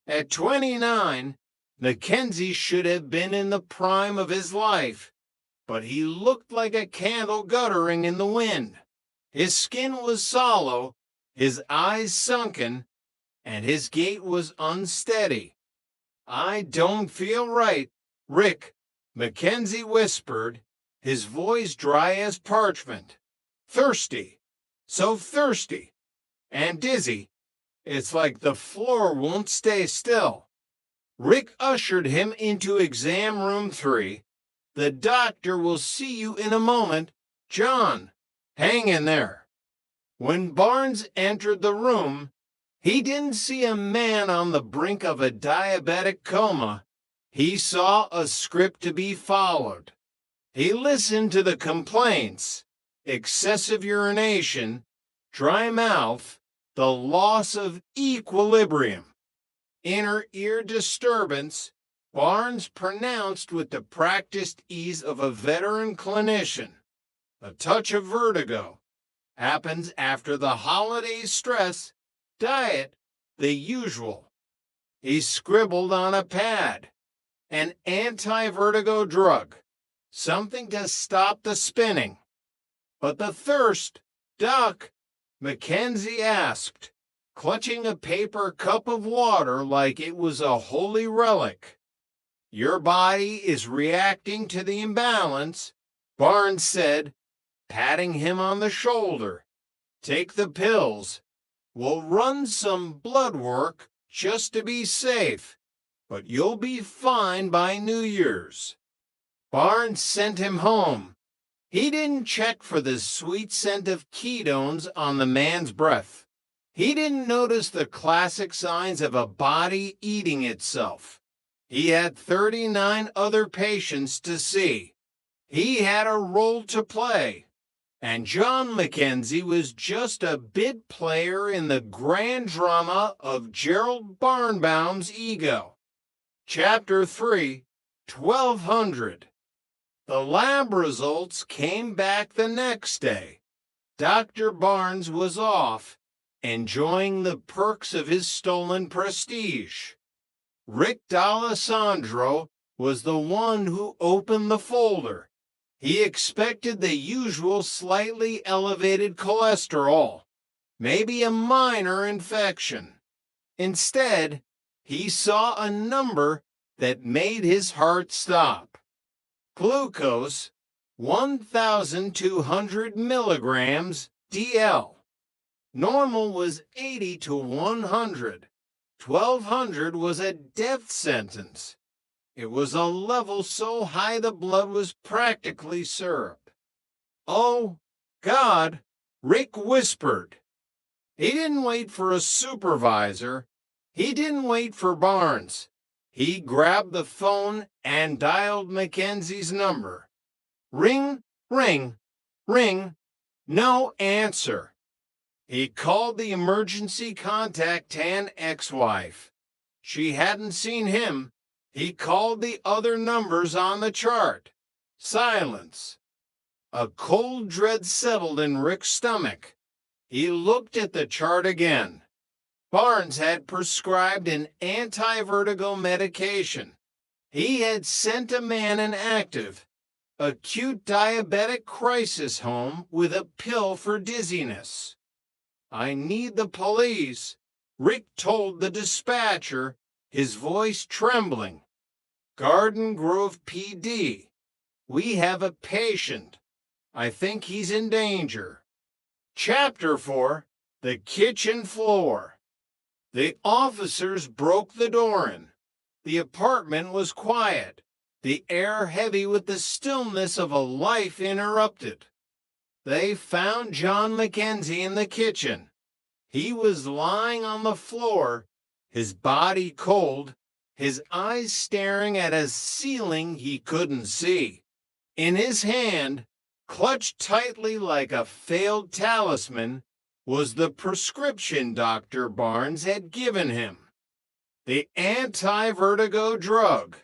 At 29, Mackenzie should have been in the prime of his life, but he looked like a candle guttering in the wind. His skin was sallow, his eyes sunken, and his gait was unsteady. "I don't feel right, Rick," Mackenzie whispered, his voice dry as parchment. "Thirsty, so thirsty, and dizzy. It's like the floor won't stay still." Rick ushered him into exam room 3. "The doctor will see you in a moment. John, hang in there." When Barnes entered the room, he didn't see a man on the brink of a diabetic coma. He saw a script to be followed. He listened to the complaints: excessive urination, dry mouth, the loss of equilibrium, inner ear disturbance. Barnes pronounced with the practiced ease of a veteran clinician. A touch of vertigo. Happens after the holiday stress. Diet, the usual. He scribbled on a pad. An anti-vertigo drug. Something to stop the spinning. "But the thirst, Doc?" Mackenzie asked, clutching a paper cup of water like it was a holy relic. "Your body is reacting to the imbalance," Barnes said, patting him on the shoulder. "Take the pills. We'll run some blood work just to be safe, but you'll be fine by New Year's." Barnes sent him home. He didn't check for the sweet scent of ketones on the man's breath. He didn't notice the classic signs of a body eating itself. He had 39 other patients to see. He had a role to play. And John Mackenzie was just a bit player in the grand drama of Gerald Barnbaum's ego. Chapter 3, 1200. The lab results came back the next day. Dr. Barnes was off, enjoying the perks of his stolen prestige. Rick D'Alessandro was the one who opened the folder. He expected the usual slightly elevated cholesterol, maybe a minor infection. Instead, he saw a number that made his heart stop. Glucose, 1,200 milligrams DL. Normal was 80 to 100. 1,200 was a death sentence. It was a level so high the blood was practically syrup. "Oh, God," Rick whispered. He didn't wait for a supervisor. He didn't wait for Barnes. He grabbed the phone and dialed Mackenzie's number. Ring, ring, ring. No answer. He called the emergency contact and ex-wife. She hadn't seen him. He called the other numbers on the chart. Silence. A cold dread settled in Rick's stomach. He looked at the chart again. Barnes had prescribed an anti-vertigo medication. He had sent a man an active, acute diabetic crisis home with a pill for dizziness. "I need the police," Rick told the dispatcher, his voice trembling. "Garden Grove PD. We have a patient. I think he's in danger." Chapter 4, The Kitchen Floor. The officers broke the door in. The apartment was quiet, the air heavy with the stillness of a life interrupted. They found John Mackenzie in the kitchen. He was lying on the floor, his body cold, his eyes staring at a ceiling he couldn't see. In his hand, clutched tightly like a failed talisman, was the prescription Dr. Barnes had given him. The anti-vertigo drug.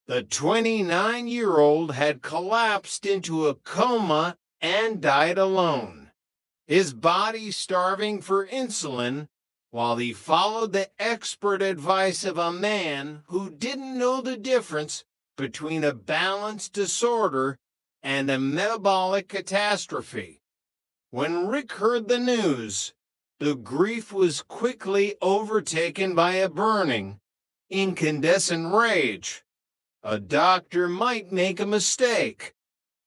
The 29-year-old had collapsed into a coma and died alone. his body starving for insulin, while he followed the expert advice of a man who didn't know the difference between a balance disorder and a metabolic catastrophe. When Rick heard the news, the grief was quickly overtaken by a burning, incandescent rage. A doctor might make a mistake,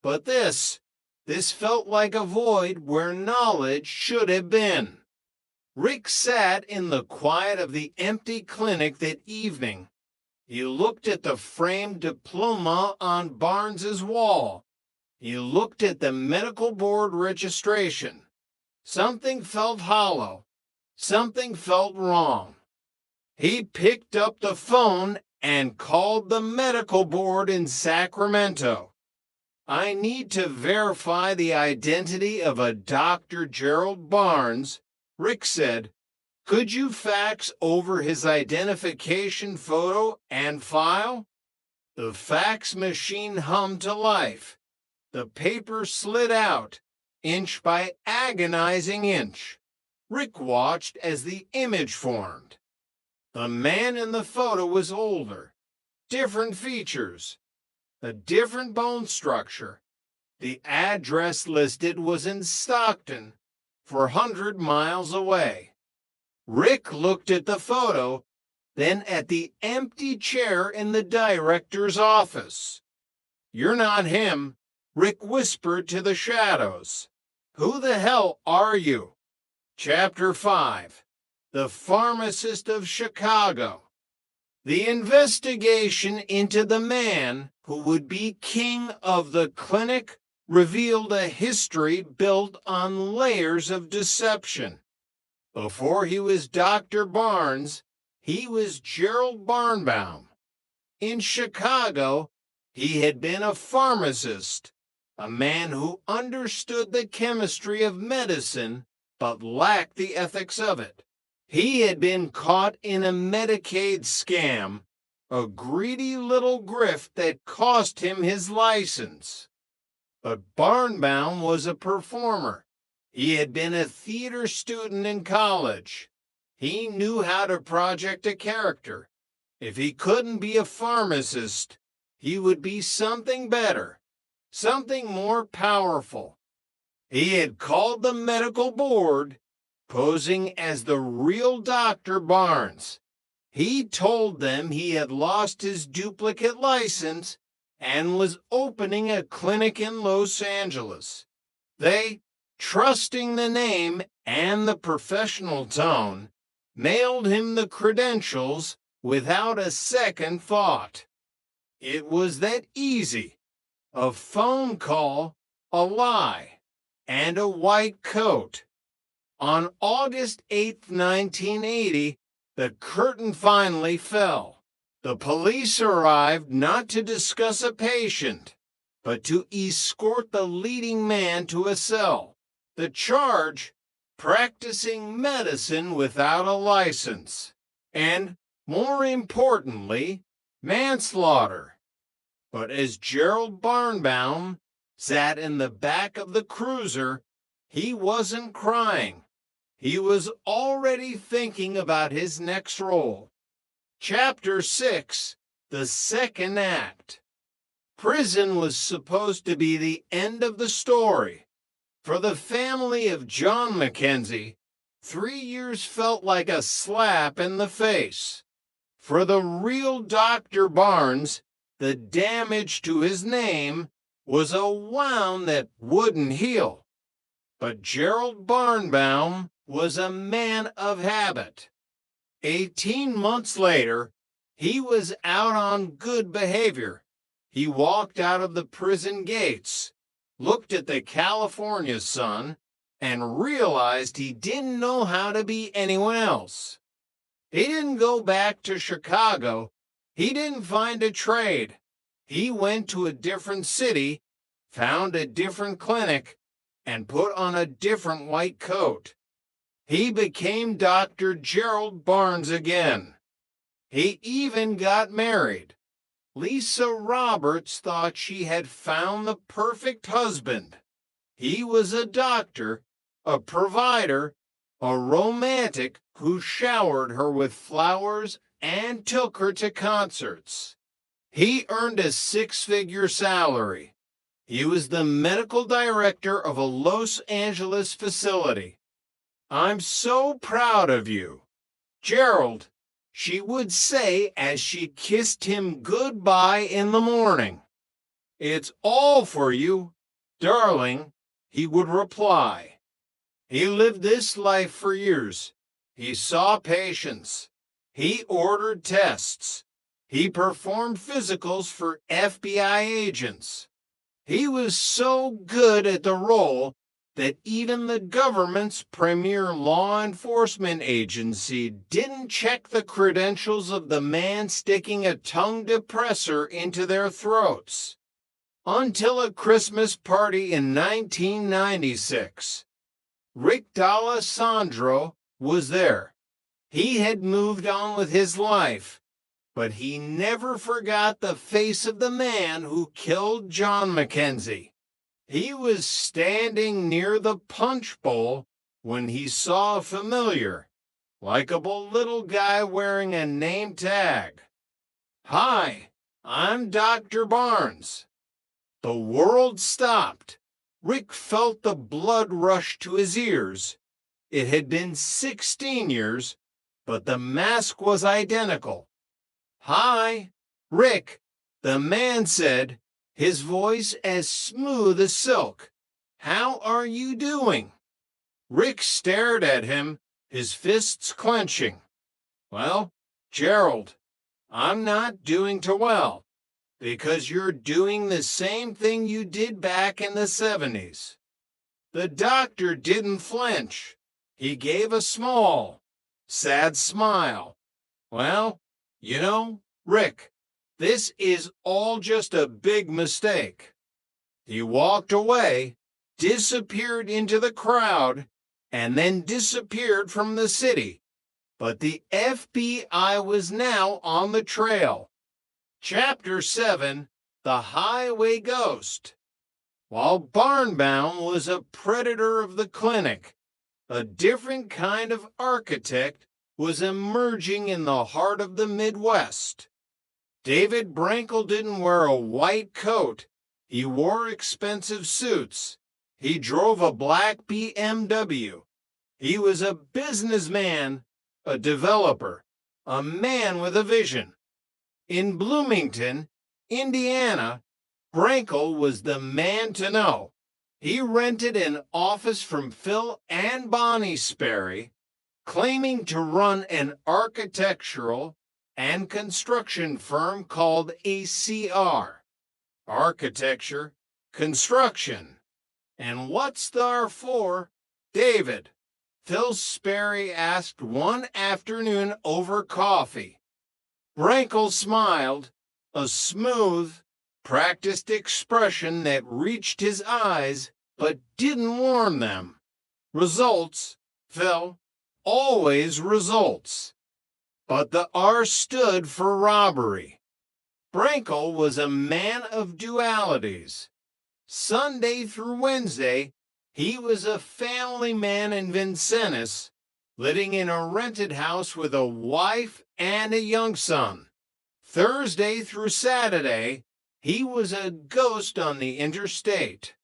but this felt like a void where knowledge should have been. Rick sat in the quiet of the empty clinic that evening. He looked at the framed diploma on Barnes's wall. He looked at the medical board registration. Something felt hollow. Something felt wrong. He picked up the phone and called the medical board in Sacramento. I need to verify the identity of a Dr. Gerald Barnes, Rick said. Could you fax over his identification photo and file? The fax machine hummed to life. The paper slid out, inch by agonizing inch. Rick watched as the image formed. The man in the photo was older, different features, a different bone structure. The address listed was in Stockton, 400 miles away. Rick looked at the photo, then at the empty chair in the director's office. You're not him, Rick whispered to the shadows. Who the hell are you? Chapter 5. The Pharmacist of Chicago. The investigation into the man who would be king of the clinic revealed a history built on layers of deception. Before he was Dr. Barnes, he was Gerald Barnbaum. In Chicago, he had been a pharmacist, a man who understood the chemistry of medicine but lacked the ethics of it. He had been caught in a Medicaid scam, a greedy little grift that cost him his license. But Barnbaum was a performer. He had been a theater student in college. He knew how to project a character. If he couldn't be a pharmacist, he would be something better, something more powerful. He had called the medical board, posing as the real Dr. Barnes. He told them he had lost his duplicate license and was opening a clinic in Los Angeles. They, trusting the name and the professional tone, mailed him the credentials without a second thought. It was that easy. A phone call, a lie, and a white coat. On August 8, 1980, the curtain finally fell. The police arrived not to discuss a patient, but to escort the leading man to a cell. The charge, practicing medicine without a license, and, more importantly, manslaughter. But as Gerald Barnbaum sat in the back of the cruiser, he wasn't crying. He was already thinking about his next role. Chapter 6, the second act. Prison was supposed to be the end of the story. For the family of John Mackenzie, 3 years felt like a slap in the face. For the real Dr. Barnes, the damage to his name was a wound that wouldn't heal. But Gerald Barnbaum was a man of habit. 18 months later, he was out on good behavior. He walked out of the prison gates, looked at the California sun, and realized he didn't know how to be anyone else. He didn't go back to Chicago. He didn't find a trade. He went to a different city, found a different clinic, and put on a different white coat. He became Dr. Gerald Barnes again. He even got married. Lisa Roberts thought she had found the perfect husband. He was a doctor, a provider, a romantic who showered her with flowers and took her to concerts. He earned a six-figure salary. He was the medical director of a Los Angeles facility. I'm so proud of you. Gerald, she would say as she kissed him goodbye in the morning. It's all for you, darling, he would reply. He lived this life for years. He saw patients. He ordered tests. He performed physicals for FBI agents. He was so good at the role that even the government's premier law enforcement agency didn't check the credentials of the man sticking a tongue depressor into their throats. Until a Christmas party in 1996. Rick D'Alessandro was there. He had moved on with his life, but he never forgot the face of the man who killed John Mackenzie. He was standing near the punch bowl when he saw a familiar, likable little guy wearing a name tag. Hi, I'm Dr. Barnes. The world stopped. Rick felt the blood rush to his ears. It had been 16 years, but the mask was identical. Hi, Rick, the man said, his voice as smooth as silk. How are you doing? Rick stared at him, his fists clenching. Well, Gerald, I'm not doing too well, because you're doing the same thing you did back in the 70s. The doctor didn't flinch. He gave a small, sad smile. Well, you know, Rick, this is all just a big mistake. He walked away, disappeared into the crowd, and then disappeared from the city. But the FBI was now on the trail. Chapter 7, The Highway Ghost. While Barnbaum was a predator of the clinic, a different kind of architect was emerging in the heart of the Midwest. David Brankel didn't wear a white coat. He wore expensive suits. He drove a black BMW. He was a businessman, a developer, a man with a vision. In Bloomington, Indiana, Brankel was the man to know. He rented an office from Phil and Bonnie Sperry, claiming to run an architectural and construction firm called ACR. Architecture, construction. And what's the R for? David, Phil Sperry asked one afternoon over coffee. Brankel smiled, a smooth, practiced expression that reached his eyes but didn't warm them. Results, Phil, always results. But the R stood for robbery. Brankel was a man of dualities. Sunday through Wednesday, he was a family man in Vincennes, living in a rented house with a wife and a young son. Thursday through Saturday, he was a ghost on the interstate.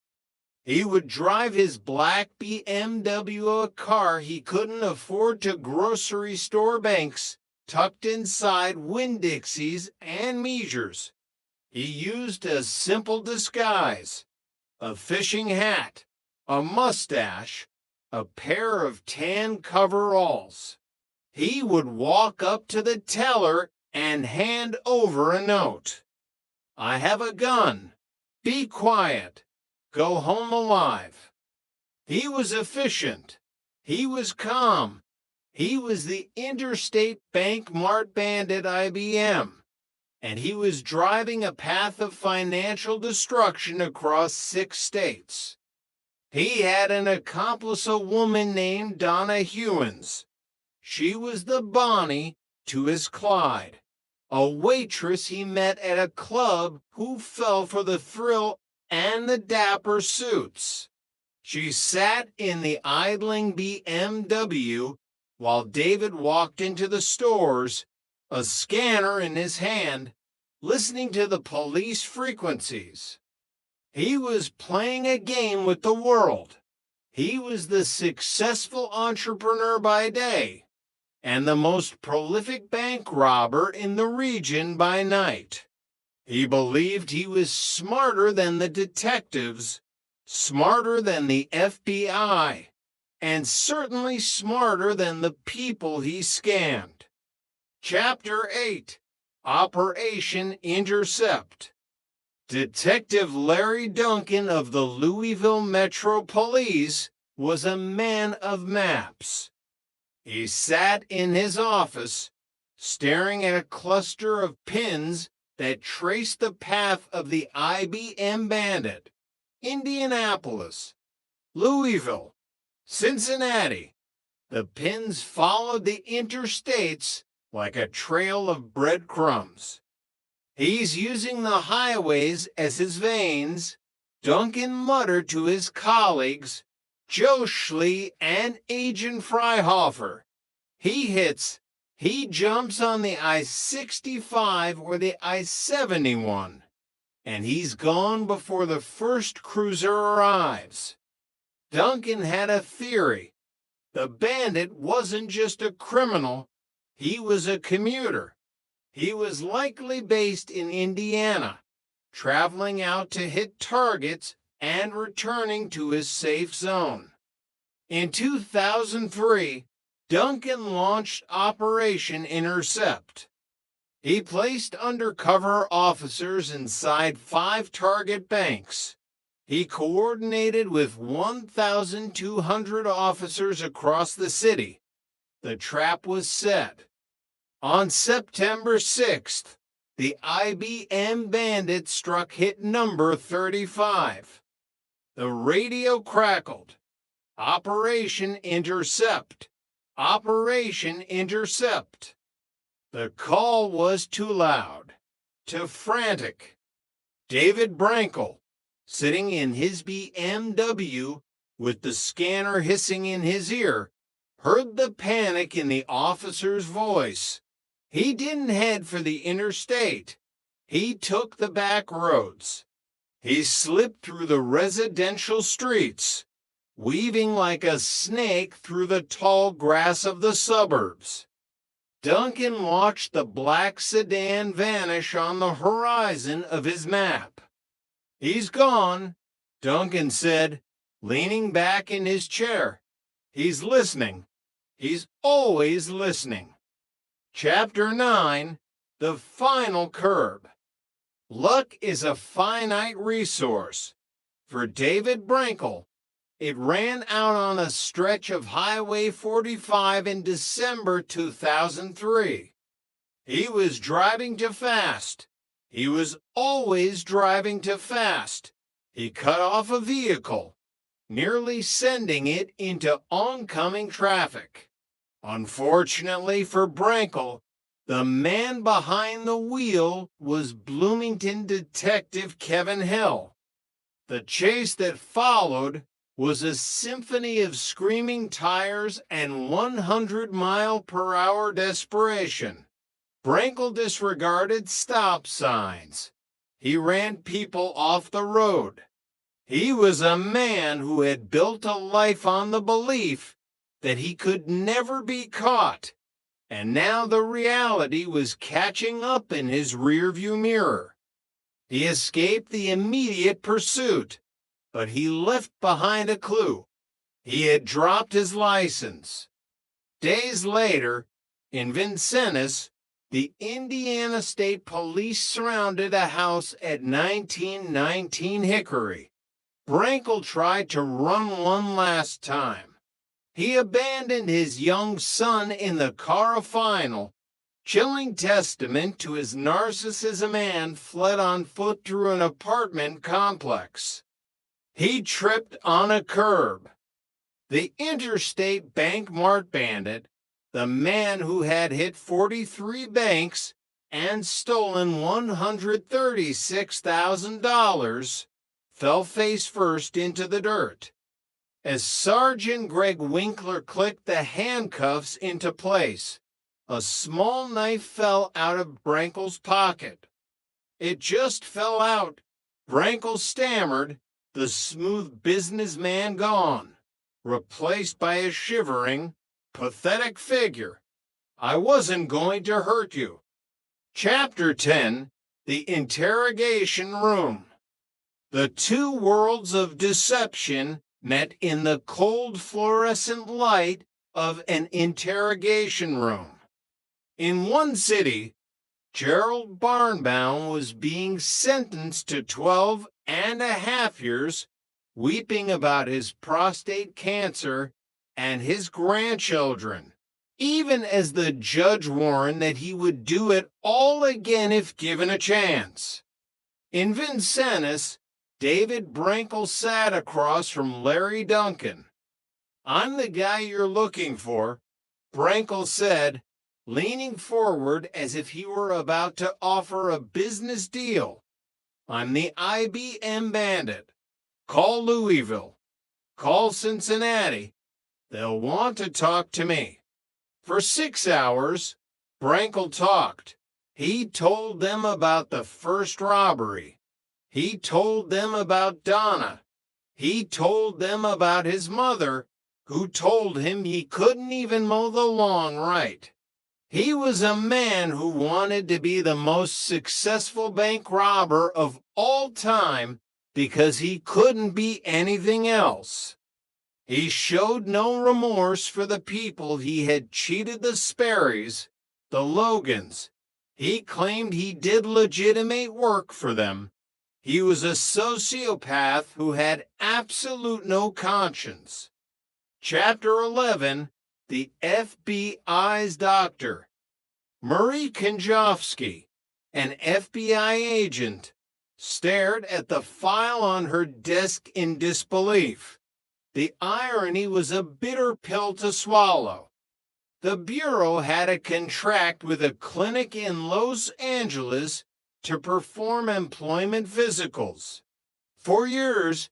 He would drive his black BMW, a car he couldn't afford to grocery store banks, tucked inside Winn-Dixies and Measures. He used a simple disguise, a fishing hat, a mustache, a pair of tan coveralls. He would walk up to the teller and hand over a note. I have a gun. Be quiet. Go home alive. He was efficient. He was calm. He was the interstate bank mart bandit IBM. And he was driving a path of financial destruction across 6 states. He had an accomplice, a woman named Donna Hewins. She was the Bonnie to his Clyde, a waitress he met at a club who fell for the thrill and the dapper suits. She sat in the idling BMW while David walked into the stores, a scanner in his hand, listening to the police frequencies. He was playing a game with the world. He was the successful entrepreneur by day and the most prolific bank robber in the region by night. He believed he was smarter than the detectives, smarter than the FBI, and certainly smarter than the people he scammed. Chapter 8, Operation Intercept. Detective Larry Duncan of the Louisville Metro Police was a man of maps. He sat in his office, staring at a cluster of pins that traced the path of the IBM bandit. Indianapolis, Louisville, Cincinnati. The pins followed the interstates like a trail of breadcrumbs. He's using the highways as his veins, Duncan muttered to his colleagues, Joe Schley and Agent Freihofer. He jumps on the I-65 or the I-71, and he's gone before the first cruiser arrives. Duncan had a theory. The bandit wasn't just a criminal, he was a commuter. He was likely based in Indiana, traveling out to hit targets and returning to his safe zone. In 2003, Duncan launched Operation Intercept. He placed undercover officers inside 5 target banks. He coordinated with 1,200 officers across the city. The trap was set. On September 6th, the IBM bandit struck hit number 35. The radio crackled. Operation Intercept. Operation Intercept. The call was too loud, too frantic. David Brankel, sitting in his BMW with the scanner hissing in his ear, heard the panic in the officer's voice. He didn't head for the interstate. He took the back roads. He slipped through the residential streets, weaving like a snake through the tall grass of the suburbs. Duncan watched the black sedan vanish on the horizon of his map. He's gone, Duncan said, leaning back in his chair. He's listening. He's always listening. Chapter 9, The Final Curb. Luck is a finite resource. For David Brankel, it ran out on a stretch of Highway 45 in December 2003. He was driving too fast. He was always driving too fast. He cut off a vehicle, nearly sending it into oncoming traffic. Unfortunately for Brankel, the man behind the wheel was Bloomington detective Kevin Hill. The chase that followed was a symphony of screaming tires and 100-mile-per-hour desperation. Brankel disregarded stop signs. He ran people off the road. He was a man who had built a life on the belief that he could never be caught, and now the reality was catching up in his rearview mirror. He escaped the immediate pursuit, but he left behind a clue. He had dropped his license. Days later, in Vincennes, the Indiana State Police surrounded a house at 1919 Hickory. Brankel tried to run one last time. He abandoned his young son in the car, a final, chilling testament to his narcissism, and fled on foot through an apartment complex. He tripped on a curb. The interstate bank mart bandit, the man who had hit 43 banks and stolen $136,000, fell face first into the dirt. As Sergeant Greg Winkler clicked the handcuffs into place, a small knife fell out of Brankel's pocket. It just fell out. Brankel stammered, the smooth businessman gone, replaced by a shivering, pathetic figure. I wasn't going to hurt you. Chapter 10, The Interrogation Room. The two worlds of deception met in the cold fluorescent light of an interrogation room. In one city, Gerald Barnbaum was being sentenced to 12.5 years, weeping about his prostate cancer and his grandchildren, even as the judge warned that he would do it all again if given a chance. In Vincennes, David Brankel sat across from Larry Duncan. "I'm the guy you're looking for," Brankel said, leaning forward as if he were about to offer a business deal. "I'm the IBM bandit. Call Louisville. Call Cincinnati. They'll want to talk to me." For 6 hours, Brankel talked. He told them about the first robbery. He told them about Donna. He told them about his mother, who told him he couldn't even mow the lawn right. He was a man who wanted to be the most successful bank robber of all time because he couldn't be anything else. He showed no remorse for the people he had cheated, the Sperrys, the Logans. He claimed he did legitimate work for them. He was a sociopath who had absolute no conscience. Chapter 11, The FBI's Doctor. Marie Konjovsky, an FBI agent, stared at the file on her desk in disbelief. The irony was a bitter pill to swallow. The Bureau had a contract with a clinic in Los Angeles to perform employment physicals. For years,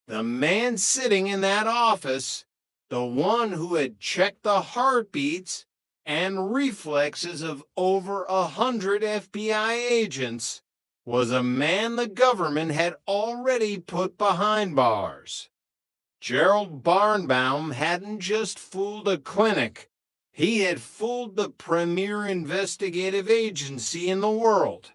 the man sitting in that office, the one who had checked the heartbeats and reflexes of over 100 FBI agents, was a man the government had already put behind bars. Gerald Barnbaum hadn't just fooled a clinic. He had fooled the premier investigative agency in the world.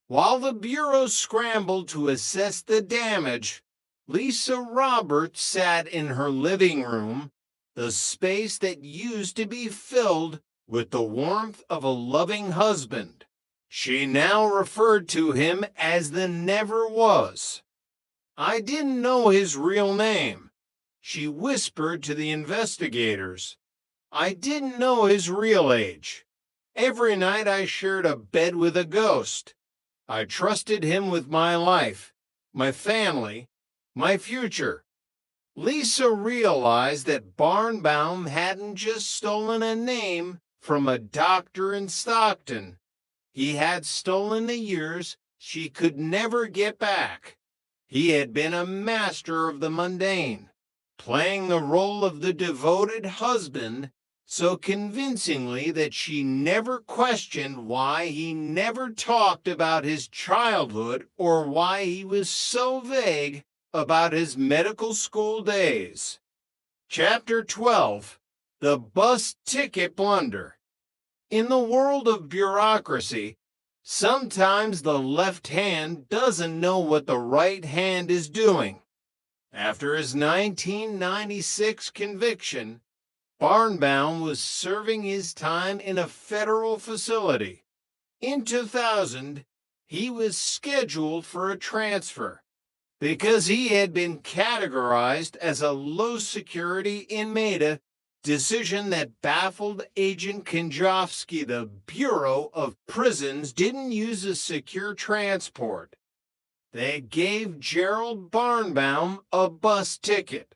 While the Bureau scrambled to assess the damage, Lisa Roberts sat in her living room, the space that used to be filled with the warmth of a loving husband. She now referred to him as the Never Was. "I didn't know his real name," she whispered to the investigators. "I didn't know his real age. Every night I shared a bed with a ghost. I trusted him with my life, my family, my future." Lisa realized that Barnbaum hadn't just stolen a name from a doctor in Stockton. He had stolen the years she could never get back. He had been a master of the mundane, playing the role of the devoted husband so convincingly that she never questioned why he never talked about his childhood or why he was so vague about his medical school days. Chapter 12, The Bus Ticket Blunder. In the world of bureaucracy, sometimes the left hand doesn't know what the right hand is doing. After his 1996 conviction, Barnbaum was serving his time in a federal facility. In 2000, he was scheduled for a transfer because he had been categorized as a low-security inmate, a decision that baffled Agent Konjovsky. The Bureau of Prisons didn't use a secure transport. They gave Gerald Barnbaum a bus ticket.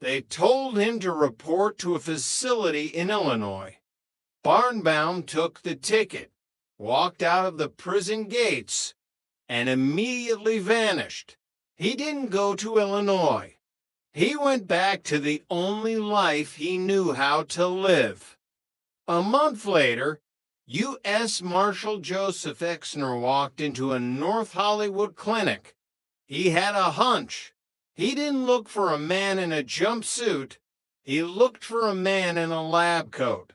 They told him to report to a facility in Illinois. Barnbaum took the ticket, walked out of the prison gates, and immediately vanished. He didn't go to Illinois. He went back to the only life he knew how to live. A month later, U.S. Marshal Joseph Exner walked into a North Hollywood clinic. He had a hunch. He didn't look for a man in a jumpsuit. He looked for a man in a lab coat.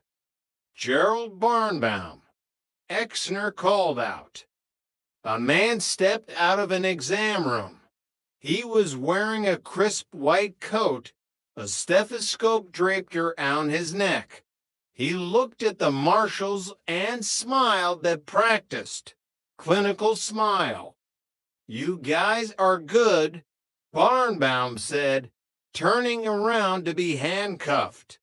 Gerald Barnbaum. Exner called out. A man stepped out of an exam room. He was wearing a crisp white coat, a stethoscope draped around his neck. He looked at the marshals and smiled that practiced. Clinical smile. You guys are good, Barnbaum said, turning around to be handcuffed.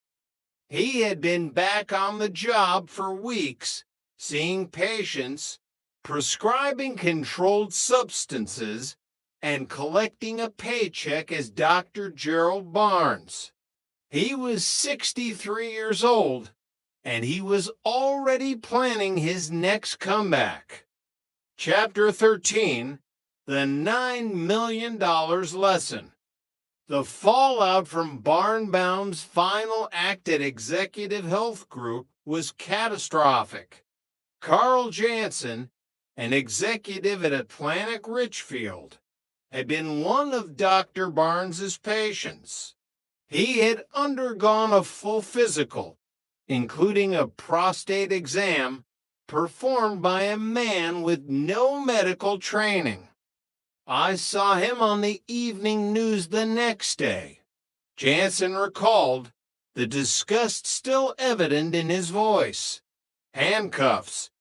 He had been back on the job for weeks, seeing patients, prescribing controlled substances, and collecting a paycheck as Dr. Gerald Barnes. He was 63 years old, and he was already planning his next comeback. Chapter 13, The $9 Million Lesson. The fallout from Barnbaum's final act at Executive Health Group was catastrophic. Carl Jansen, an executive at Atlantic Richfield, had been one of Dr. Barnes's patients. He had undergone a full physical, including a prostate exam performed by a man with no medical training. I saw him on the evening news the next day. Jansen recalled, the disgust still evident in his voice. Handcuffs.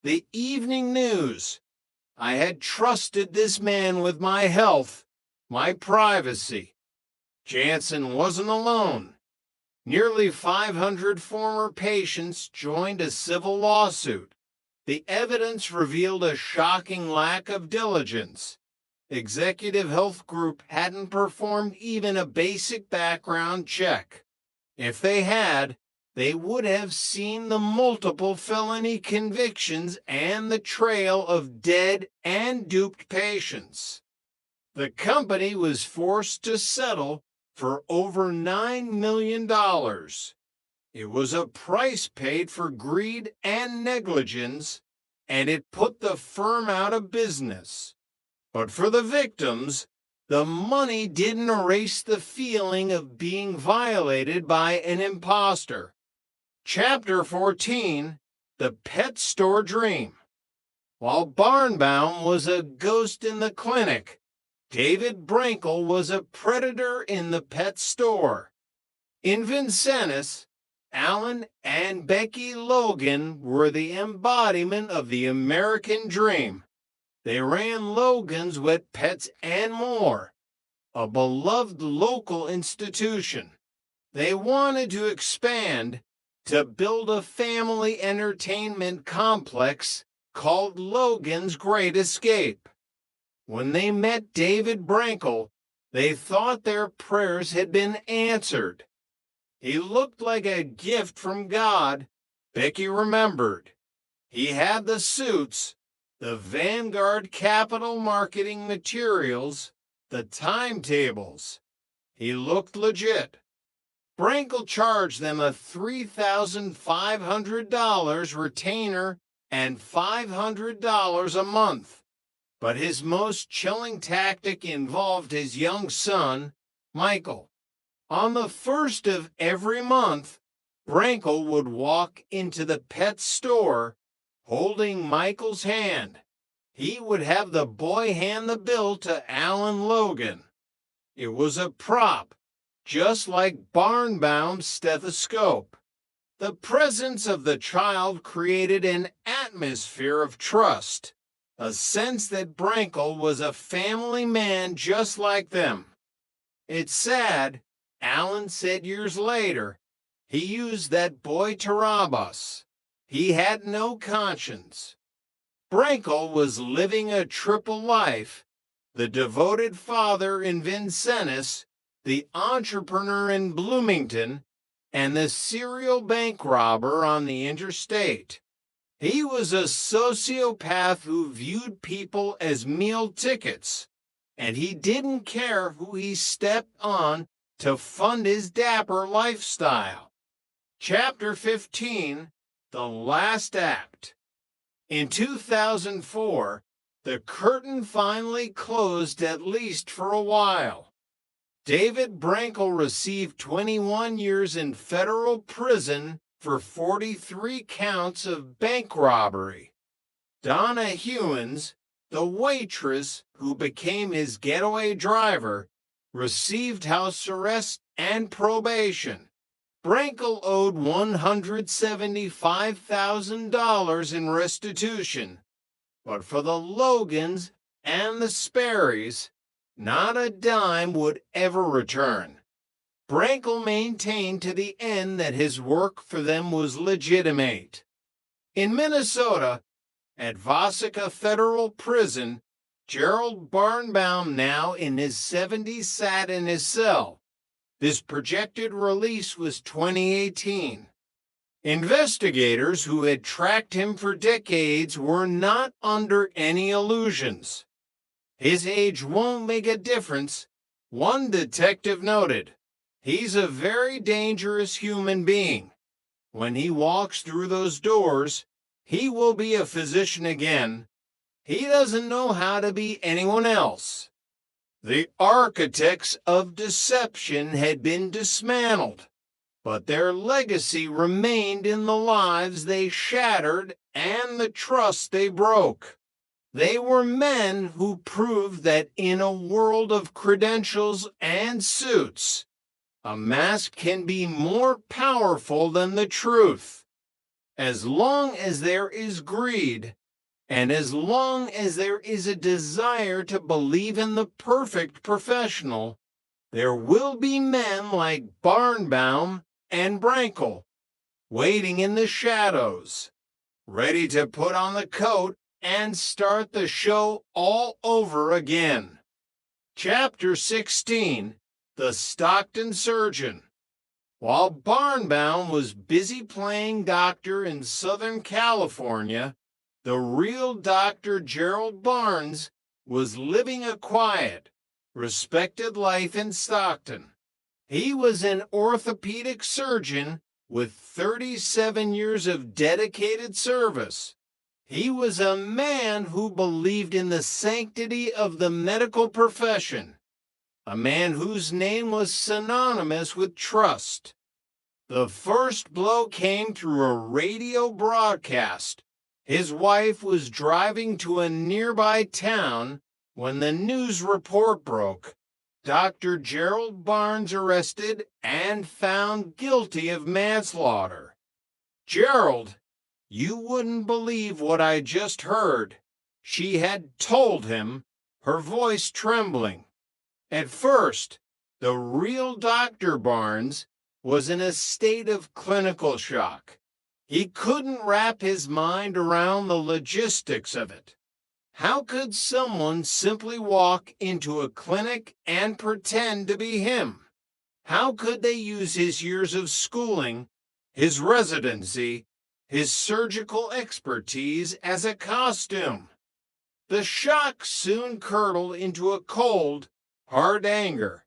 The evening news. I had trusted this man with my health, my privacy. Jansen wasn't alone. Nearly 500 former patients joined a civil lawsuit. The evidence revealed a shocking lack of diligence. Executive Health Group hadn't performed even a basic background check. If they had, they would have seen the multiple felony convictions and the trail of dead and duped patients. The company was forced to settle for over $9 million. It was a price paid for greed and negligence, and it put the firm out of business. But for the victims, the money didn't erase the feeling of being violated by an imposter. Chapter 14, The Pet Store Dream. While Barnbaum was a ghost in the clinic, David Brankel was a predator in the pet store. In Vincennes, Alan and Becky Logan were the embodiment of the American dream. They ran Logan's Wet Pets and More, a beloved local institution. They wanted to expand to build a family entertainment complex called Logan's Great Escape. When they met David Brankel, they thought their prayers had been answered. He looked like a gift from God, Becky remembered. He had the suits, the Vanguard Capital marketing materials, the timetables. He looked legit. Brankel charged them a $3,500 retainer and $500 a month. But his most chilling tactic involved his young son, Michael. On the first of every month, Brankel would walk into the pet store holding Michael's hand. He would have the boy hand the bill to Alan Logan. It was a prop, just like Barnbaum's stethoscope. The presence of the child created an atmosphere of trust, a sense that Brankel was a family man just like them. It's sad, Alan said years later, he used that boy to rob us. He had no conscience. Brankel was living a triple life, the devoted father in Vincennes, the entrepreneur in Bloomington, and the serial bank robber on the interstate. He was a sociopath who viewed people as meal tickets, and he didn't care who he stepped on to fund his dapper lifestyle. Chapter 15, The Last Act. In 2004, the curtain finally closed, at least for a while. David Brankel received 21 years in federal prison for 43 counts of bank robbery. Donna Hewins, the waitress who became his getaway driver, received house arrest and probation. Brankel owed $175,000 in restitution, but for the Logans and the Sperrys, not a dime would ever return. Brankel maintained to the end that his work for them was legitimate. In Minnesota, at Vasica Federal Prison, Gerald Barnbaum, now in his 70s, sat in his cell. His projected release was 2018. Investigators who had tracked him for decades were not under any illusions. His age won't make a difference, one detective noted. He's a very dangerous human being. When he walks through those doors, he will be a physician again. He doesn't know how to be anyone else. The architects of deception had been dismantled, but their legacy remained in the lives they shattered and the trust they broke. They were men who proved that in a world of credentials and suits, a mask can be more powerful than the truth. As long as there is greed, and as long as there is a desire to believe in the perfect professional, there will be men like Barnbaum and Brankel, waiting in the shadows, ready to put on the coat and start the show all over again. Chapter 16, The Stockton Surgeon. While Barnbaum was busy playing doctor in Southern California, the real Dr. Gerald Barnes was living a quiet, respected life in Stockton. He was an orthopedic surgeon with 37 years of dedicated service. He was a man who believed in the sanctity of the medical profession, a man whose name was synonymous with trust. The first blow came through a radio broadcast. His wife was driving to a nearby town when the news report broke. Dr. Gerald Barnes arrested and found guilty of manslaughter. Gerald, you wouldn't believe what I just heard, she had told him, her voice trembling. At first, the real Dr. Barnes was in a state of clinical shock. He couldn't wrap his mind around the logistics of it. How could someone simply walk into a clinic and pretend to be him? How could they use his years of schooling, his residency, his surgical expertise as a costume? The shock soon curdled into a cold, hard anger.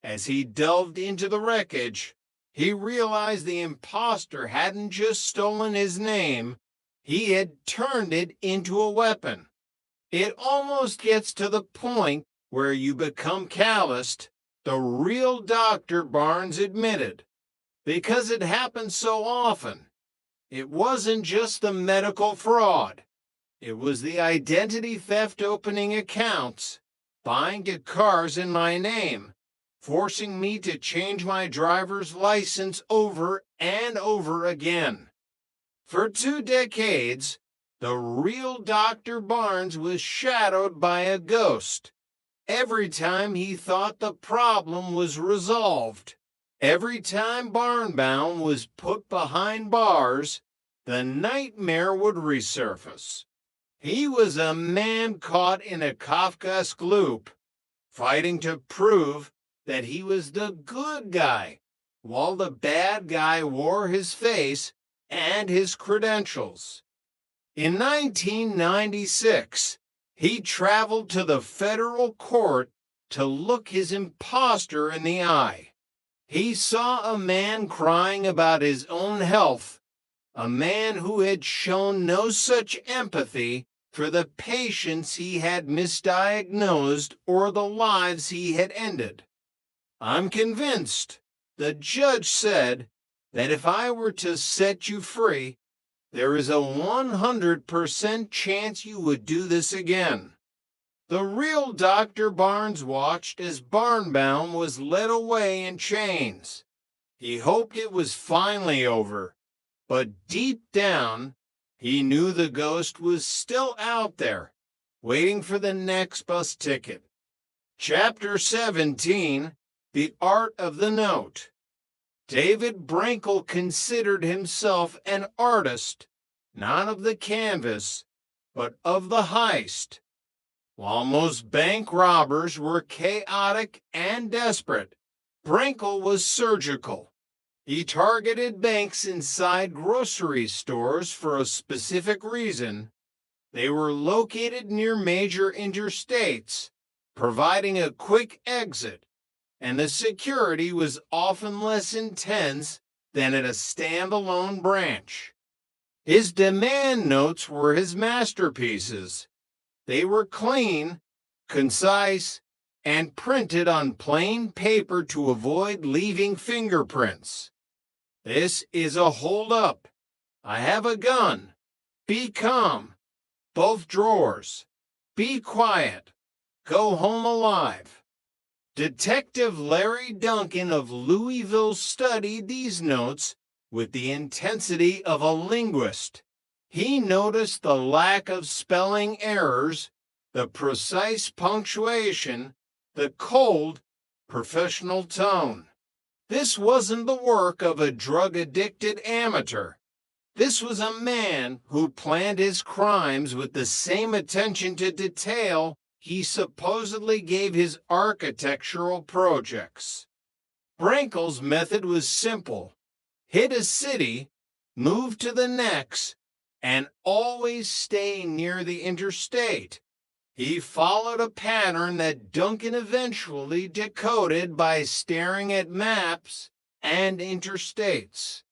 As he delved into the wreckage, he realized the imposter hadn't just stolen his name, he had turned it into a weapon. It almost gets to the point where you become calloused, the real Dr. Barnes admitted, because it happened so often. It wasn't just the medical fraud. It was the identity theft, opening accounts, buying cars in my name, forcing me to change my driver's license over and over again. For 2 decades, the real Dr. Barnes was shadowed by a ghost. Every time he thought the problem was resolved, every time Barnbaum was put behind bars, the nightmare would resurface. He was a man caught in a Kafkaesque loop, fighting to prove that he was the good guy, while the bad guy wore his face and his credentials. In 1996, he traveled to the federal court to look his imposter in the eye. He saw a man crying about his own health, a man who had shown no such empathy for the patients he had misdiagnosed or the lives he had ended. I'm convinced, the judge said, that if I were to set you free, there is a 100% chance you would do this again. The real Dr. Barnes watched as Barnbaum was led away in chains. He hoped it was finally over, but deep down, he knew the ghost was still out there, waiting for the next bus ticket. Chapter 17, The Art of the Note. David Brinkle considered himself an artist, not of the canvas, but of the heist. While most bank robbers were chaotic and desperate, Brinkle was surgical. He targeted banks inside grocery stores for a specific reason. They were located near major interstates, providing a quick exit, and the security was often less intense than at a standalone branch. His demand notes were his masterpieces. They were clean, concise, and printed on plain paper to avoid leaving fingerprints. This is a hold-up. I have a gun. Be calm. Both drawers. Be quiet. Go home alive. Detective Larry Duncan of Louisville studied these notes with the intensity of a linguist. He noticed the lack of spelling errors, the precise punctuation, the cold, professional tone. This wasn't the work of a drug-addicted amateur. This was a man who planned his crimes with the same attention to detail he supposedly gave his architectural projects. Brinkle's method was simple. Hit a city, move to the next, and always stay near the interstate. He followed a pattern that Duncan eventually decoded by staring at maps and interstates.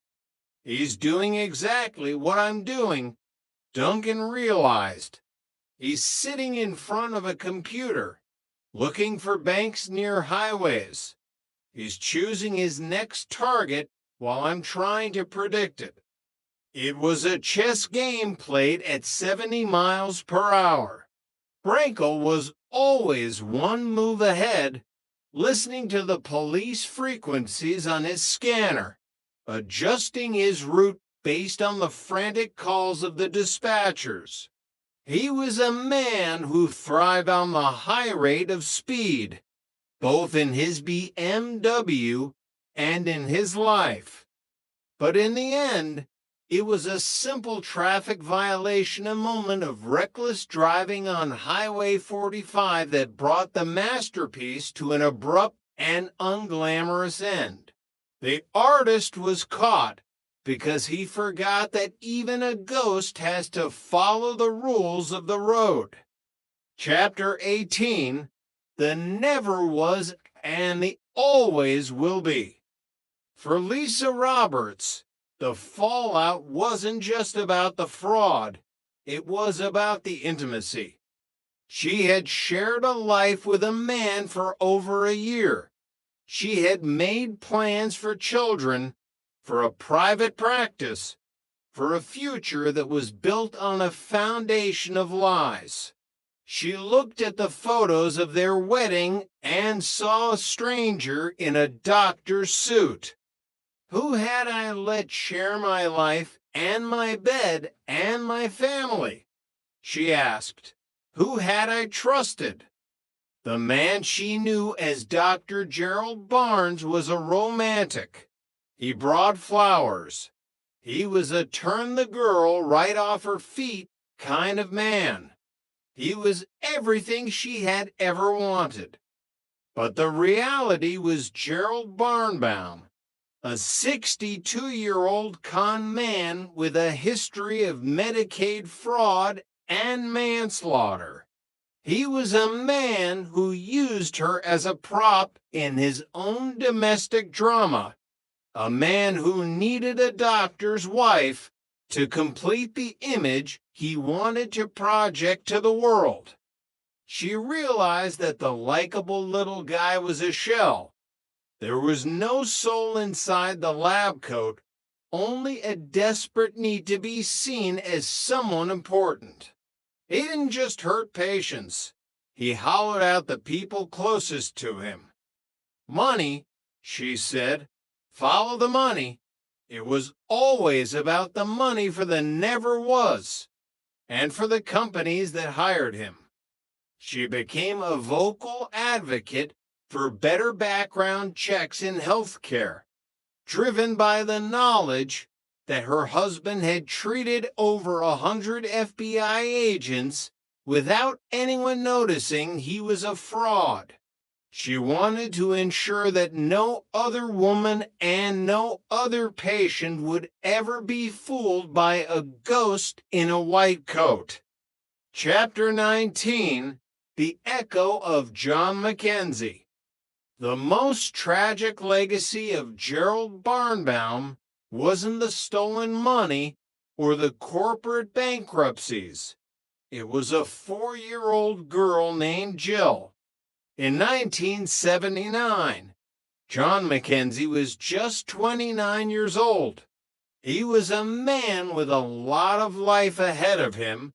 He's doing exactly what I'm doing, Duncan realized. He's sitting in front of a computer, looking for banks near highways. He's choosing his next target while I'm trying to predict it. It was a chess game played at 70 miles per hour. Brinkle was always one move ahead, listening to the police frequencies on his scanner, adjusting his route based on the frantic calls of the dispatchers. He was a man who thrived on the high rate of speed, both in his BMW and in his life. But in the end, it was a simple traffic violation, a moment of reckless driving on Highway 45 that brought the masterpiece to an abrupt and unglamorous end. The artist was caught because he forgot that even a ghost has to follow the rules of the road. Chapter 18, The Never Was and the Always Will Be. For Lisa Roberts, the fallout wasn't just about the fraud, it was about the intimacy. She had shared a life with a man for over a year. She had made plans for children, for a private practice, for a future that was built on a foundation of lies. She looked at the photos of their wedding and saw a stranger in a doctor's suit. Who had I let share my life and my bed and my family? She asked. Who had I trusted? The man she knew as Dr. Gerald Barnes was a romantic. He brought flowers. He was a turn the girl right off her feet kind of man. He was everything she had ever wanted. But the reality was Gerald Barnbaum, a 62-year-old con man with a history of Medicaid fraud and manslaughter. He was a man who used her as a prop in his own domestic drama, a man who needed a doctor's wife to complete the image he wanted to project to the world. She realized that the likable little guy was a shell. There was no soul inside the lab coat, only a desperate need to be seen as someone important. He didn't just hurt patients. He hollowed out the people closest to him. Money, she said, follow the money. It was always about the money for the never was, and for the companies that hired him. She became a vocal advocate for better background checks in healthcare, driven by the knowledge that her husband had treated over 100 FBI agents without anyone noticing he was a fraud. She wanted to ensure that no other woman and no other patient would ever be fooled by a ghost in a white coat. Chapter 19, The Echo of John Mackenzie. The most tragic legacy of Gerald Barnbaum wasn't the stolen money or the corporate bankruptcies. It was a 4-year-old girl named Jill. In 1979, John Mackenzie was just 29 years old. He was a man with a lot of life ahead of him,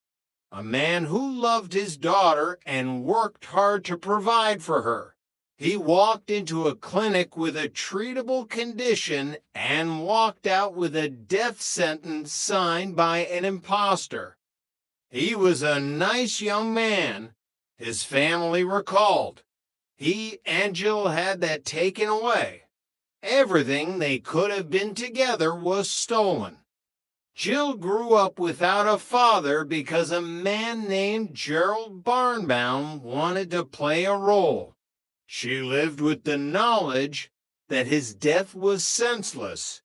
a man who loved his daughter and worked hard to provide for her. He walked into a clinic with a treatable condition and walked out with a death sentence signed by an imposter. He was a nice young man, his family recalled. He and Jill had that taken away. Everything they could have been together was stolen. Jill grew up without a father because a man named Gerald Barnbaum wanted to play a role. She lived with the knowledge that his death was senseless,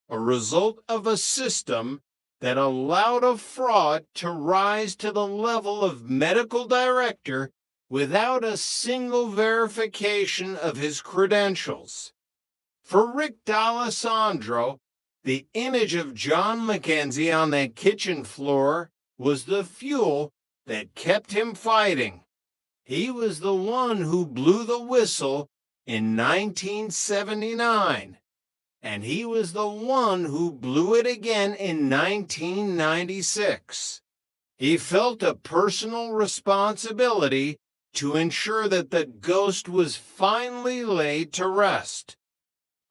a result of a system that allowed a fraud to rise to the level of medical director without a single verification of his credentials. For Rick D'Alessandro, the image of John Mackenzie on that kitchen floor was the fuel that kept him fighting. He was the one who blew the whistle in 1979, and he was the one who blew it again in 1996. He felt a personal responsibility to ensure that the ghost was finally laid to rest.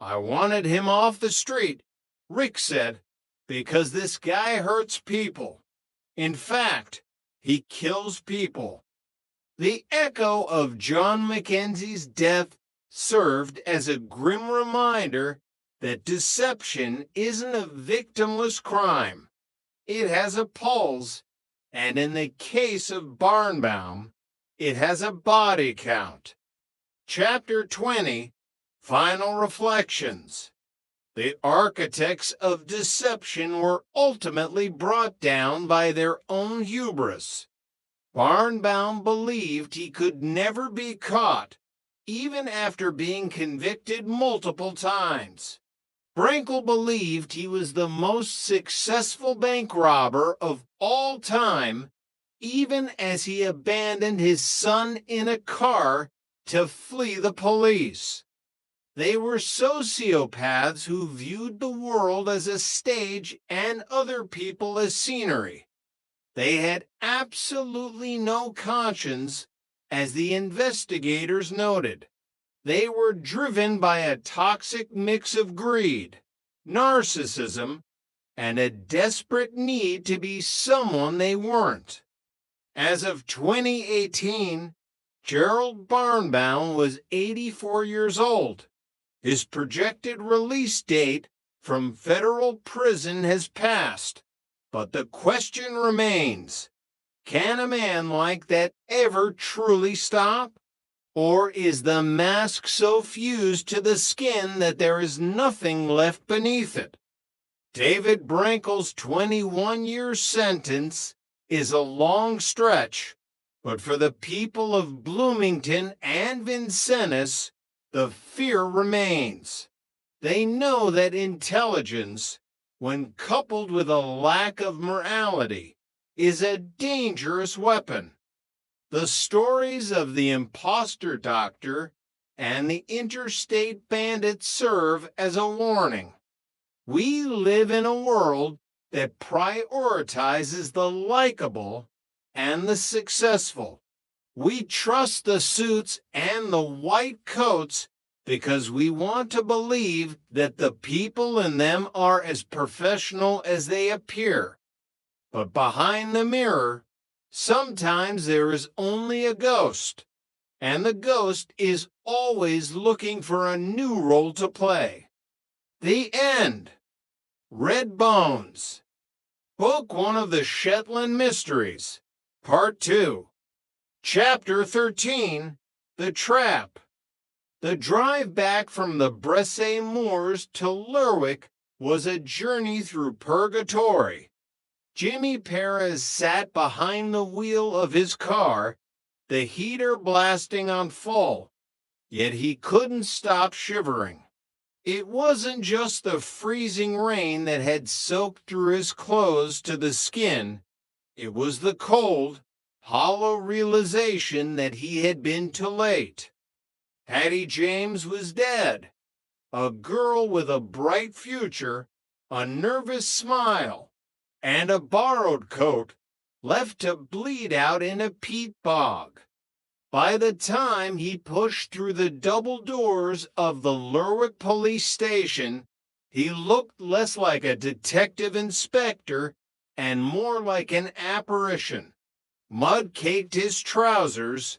I wanted him off the street, Rick said, because this guy hurts people. In fact, he kills people. The echo of John Mackenzie's death served as a grim reminder that deception isn't a victimless crime. It has a pulse, and in the case of Barnbaum, it has a body count. Chapter 20, Final Reflections. The architects of deception were ultimately brought down by their own hubris. Barnbaum believed he could never be caught, even after being convicted multiple times. Brankel believed he was the most successful bank robber of all time, even as he abandoned his son in a car to flee the police. They were sociopaths who viewed the world as a stage and other people as scenery. They had absolutely no conscience, as the investigators noted. They were driven by a toxic mix of greed, narcissism, and a desperate need to be someone they weren't. As of 2018, Gerald Barnbaum was 84 years old. His projected release date from federal prison has passed, but the question remains, can a man like that ever truly stop? Or is the mask so fused to the skin that there is nothing left beneath it? David Brankel's 21-year sentence is a long stretch, But for the people of Bloomington and Vincennes, the fear remains. They know that intelligence, when coupled with a lack of morality, is a dangerous weapon. The stories of the imposter doctor and the interstate bandit serve as a warning. We live in a world that prioritizes the likable and the successful. We trust the suits and the white coats because we want to believe that the people in them are as professional as they appear. But behind the mirror, sometimes there is only a ghost, and the ghost is always looking for a new role to play. The end. Red Bones. Book 1 of the Shetland Mysteries. Part 2. Chapter 13. The Trap. The drive back from the Bresse Moors to Lerwick was a journey through purgatory. Jimmy Perez sat behind the wheel of his car, the heater blasting on full, yet he couldn't stop shivering. It wasn't just the freezing rain that had soaked through his clothes to the skin. It was the cold, hollow realization that he had been too late. Hattie James was dead. A girl with a bright future, a nervous smile, and a borrowed coat left to bleed out in a peat bog. By the time he pushed through the double doors of the Lerwick police station, he looked less like a detective inspector and more like an apparition. Mud caked his trousers,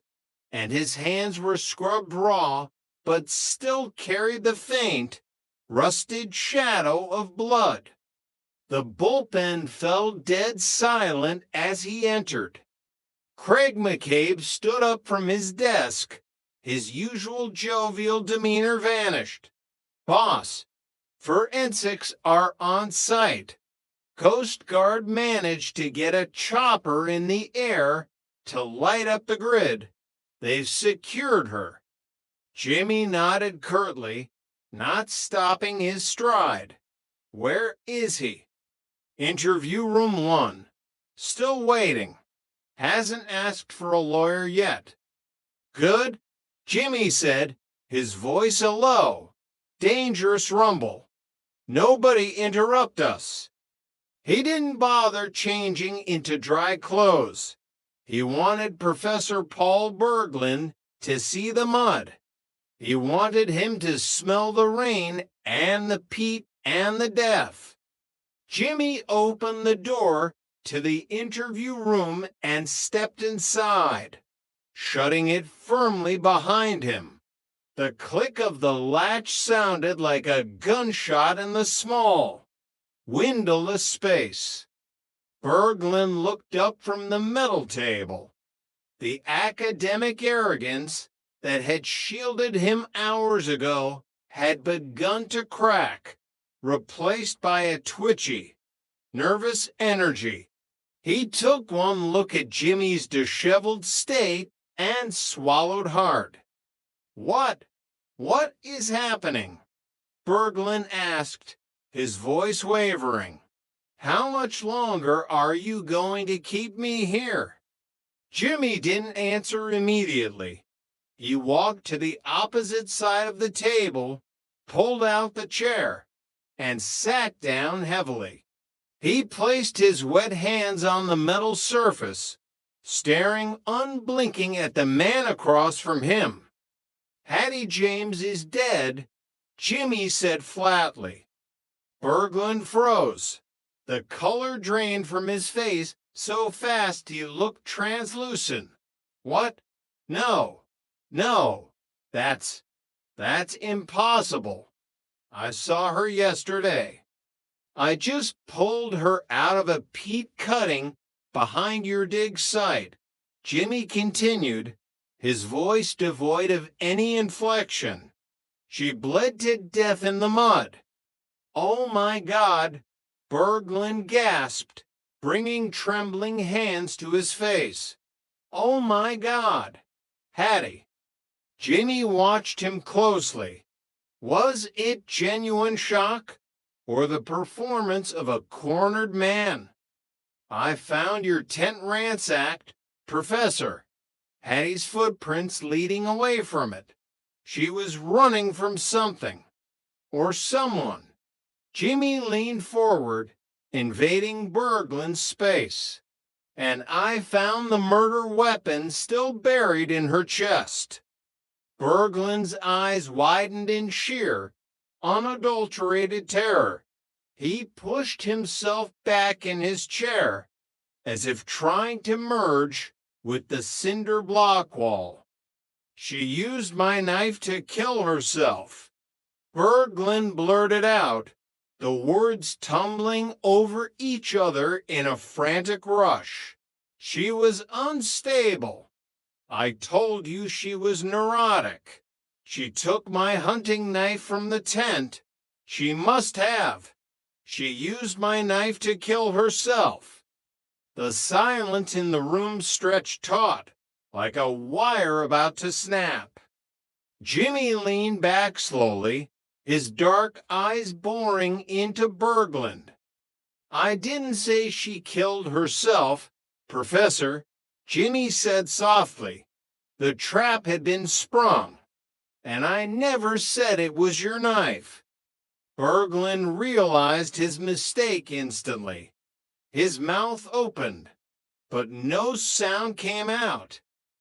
and his hands were scrubbed raw, but still carried the faint, rusted shadow of blood. The bullpen fell dead silent as he entered. Craig McCabe stood up from his desk. His usual jovial demeanor vanished. "Boss, forensics are on site. Coast Guard managed to get a chopper in the air to light up the grid. They've secured her." Jimmy nodded curtly, not stopping his stride. "Where is he?" "Interview room 1. Still waiting. Hasn't asked for a lawyer yet." "Good," Jimmy said, his voice a low, dangerous rumble. "Nobody interrupt us." He didn't bother changing into dry clothes. He wanted Professor Paul Berglund to see the mud. He wanted him to smell the rain and the peat and the death. Jimmy opened the door to the interview room and stepped inside, shutting it firmly behind him. The click of the latch sounded like a gunshot in the small, windowless space. Berglund looked up from the metal table. The academic arrogance that had shielded him hours ago had begun to crack, replaced by a twitchy, nervous energy. He took one look at Jimmy's disheveled state and swallowed hard. What is happening?" Berglund asked, his voice wavering. "How much longer are you going to keep me here?" Jimmy didn't answer immediately. He walked to the opposite side of the table, pulled out the chair, and sat down heavily. He placed his wet hands on the metal surface, staring unblinking at the man across from him. "Hattie James is dead," Jimmy said flatly. Berglund froze. The color drained from his face so fast he looked translucent. "What? No. That's impossible. I saw her yesterday. I just pulled her out of a peat cutting behind your dig site," Jimmy continued, his voice devoid of any inflection. "She bled to death in the mud." "Oh my God," Berglund gasped, bringing trembling hands to his face. Oh my God. Hattie. Jimmy watched him closely. Was it genuine shock or the performance of a cornered man? I found your tent ransacked, Professor. Hattie's footprints leading away from it. She was running from something or someone. Jimmy leaned forward, invading Berglund's space, and I found the murder weapon still buried in her chest. Berglund's eyes widened in sheer, unadulterated terror. He pushed himself back in his chair, as if trying to merge with the cinder block wall. She used my knife to kill herself. Berglund blurted out, the words tumbling over each other in a frantic rush. She was unstable. I told you she was neurotic. She took my hunting knife from the tent. She must have. She used my knife to kill herself. The silence in the room stretched taut, like a wire about to snap. Jimmy leaned back slowly, his dark eyes boring into Berglund. I didn't say she killed herself, Professor. Jimmy said softly, the trap had been sprung, and I never said it was your knife. Berglund realized his mistake instantly. His mouth opened, but no sound came out.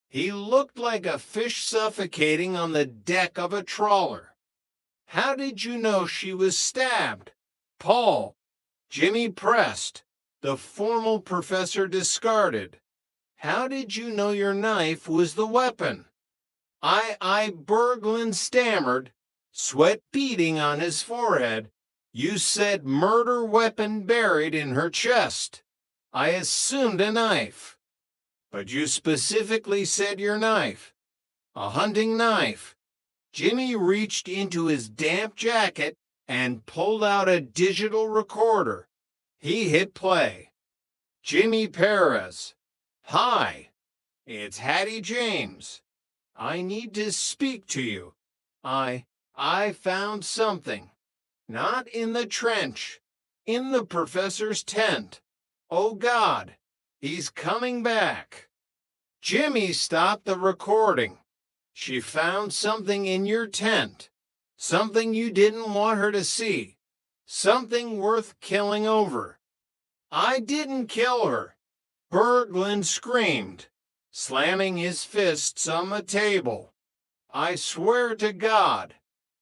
He looked like a fish suffocating on the deck of a trawler. How did you know she was stabbed? Paul. Jimmy pressed. The formal professor discarded. How did you know your knife was the weapon? Berglund stammered, sweat beading on his forehead. You said murder weapon buried in her chest. I assumed a knife. But you specifically said your knife. A hunting knife. Jimmy reached into his damp jacket and pulled out a digital recorder. He hit play. Jimmy Perez. Hi, it's Hattie James. I need to speak to you. I found something. Not in the trench. In the professor's tent. Oh God, he's coming back. Jimmy stopped the recording. She found something in your tent. Something you didn't want her to see. Something worth killing over. I didn't kill her. Berglund screamed, slamming his fists on the table. I swear to God,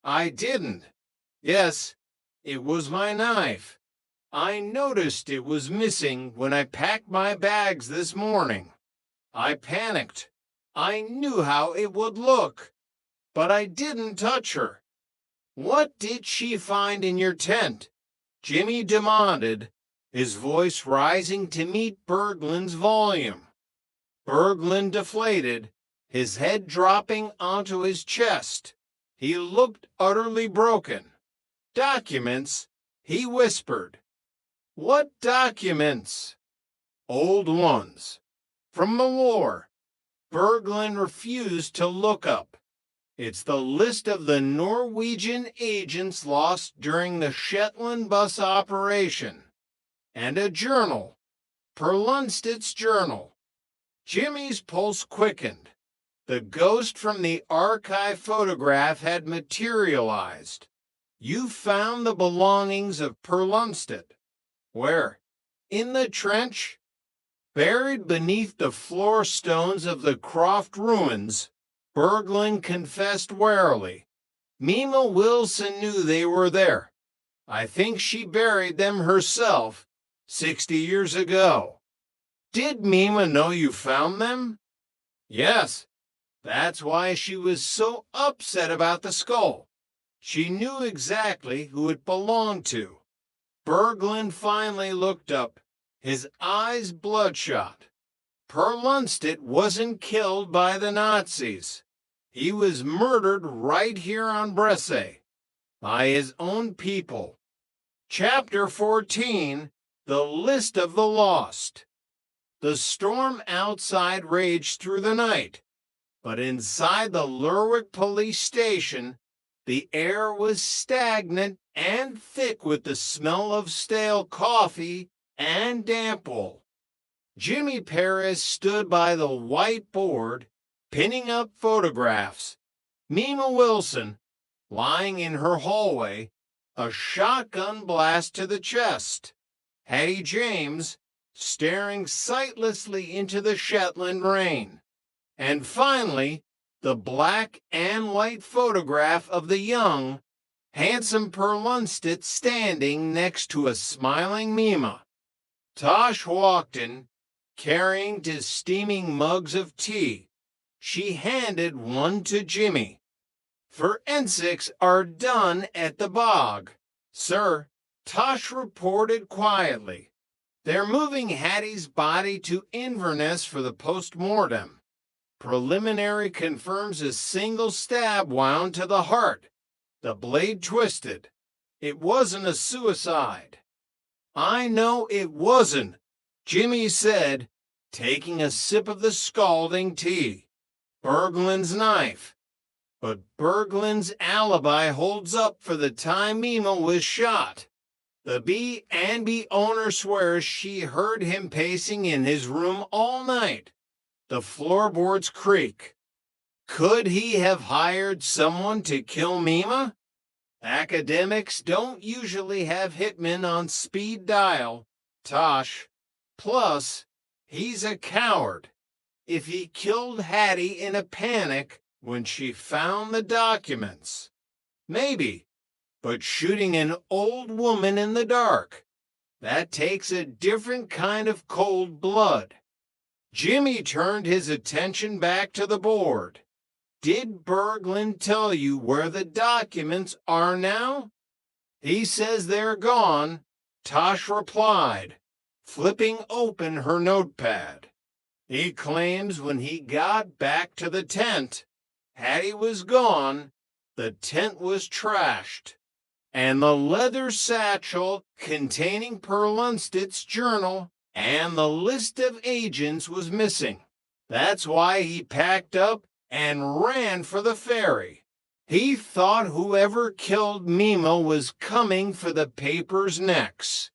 I didn't. Yes, it was my knife. I noticed it was missing when I packed my bags this morning. I panicked. I knew how it would look, but I didn't touch her. What did she find in your tent? Jimmy demanded, his voice rising to meet Berglund's volume. Berglund deflated, his head dropping onto his chest. He looked utterly broken. Documents, he whispered. What documents? Old ones. From the war. Berglund refused to look up. It's the list of the Norwegian agents lost during the Shetland bus operation. And a journal. Per Lundstedt's journal. Jimmy's pulse quickened. The ghost from the archive photograph had materialized. You found the belongings of Per Lundstedt. Where? In the trench? Buried beneath the floor stones of the Croft ruins, Berglund confessed warily. Mima Wilson knew they were there. I think she buried them herself 60 years ago. Did Mima know you found them? Yes. That's why she was so upset about the skull. She knew exactly who it belonged to. Berglund finally looked up, his eyes bloodshot. Per Lundstedt wasn't killed by the Nazis. He was murdered right here on Bresse, by his own people. Chapter 14, The List of the Lost. The storm outside raged through the night, but inside the Lerwick police station, the air was stagnant and thick with the smell of stale coffee and damp wool. Jimmy Perez stood by the whiteboard, pinning up photographs. Mima Wilson, lying in her hallway, a shotgun blast to the chest. Hattie James, staring sightlessly into the Shetland rain. And finally, the black and white photograph of the young, handsome Perlunstedt standing next to a smiling Mima. Tosh walked in, carrying 2 steaming mugs of tea. She handed one to Jimmy. Forensics are done at the bog, sir, Tosh reported quietly. They're moving Hattie's body to Inverness for the post-mortem. Preliminary confirms a single stab wound to the heart. The blade twisted. It wasn't a suicide. I know it wasn't, Jimmy said, taking a sip of the scalding tea. Berglund's knife. But Berglund's alibi holds up for the time Mima was shot. The B&B owner swears she heard him pacing in his room all night. The floorboards creak. Could he have hired someone to kill Mima? Academics don't usually have hitmen on speed dial, Tosh. Plus, he's a coward. If he killed Hattie in a panic when she found the documents, maybe. But shooting an old woman in the dark, that takes a different kind of cold blood. Jimmy turned his attention back to the board. Did Berglund tell you where the documents are now? He says they're gone, Tosh replied, flipping open her notepad. He claims when he got back to the tent, Hattie was gone, the tent was trashed, and the leather satchel containing Perlunstedt's journal and the list of agents was missing. That's why he packed up and ran for the ferry. He thought whoever killed Mima was coming for the papers next.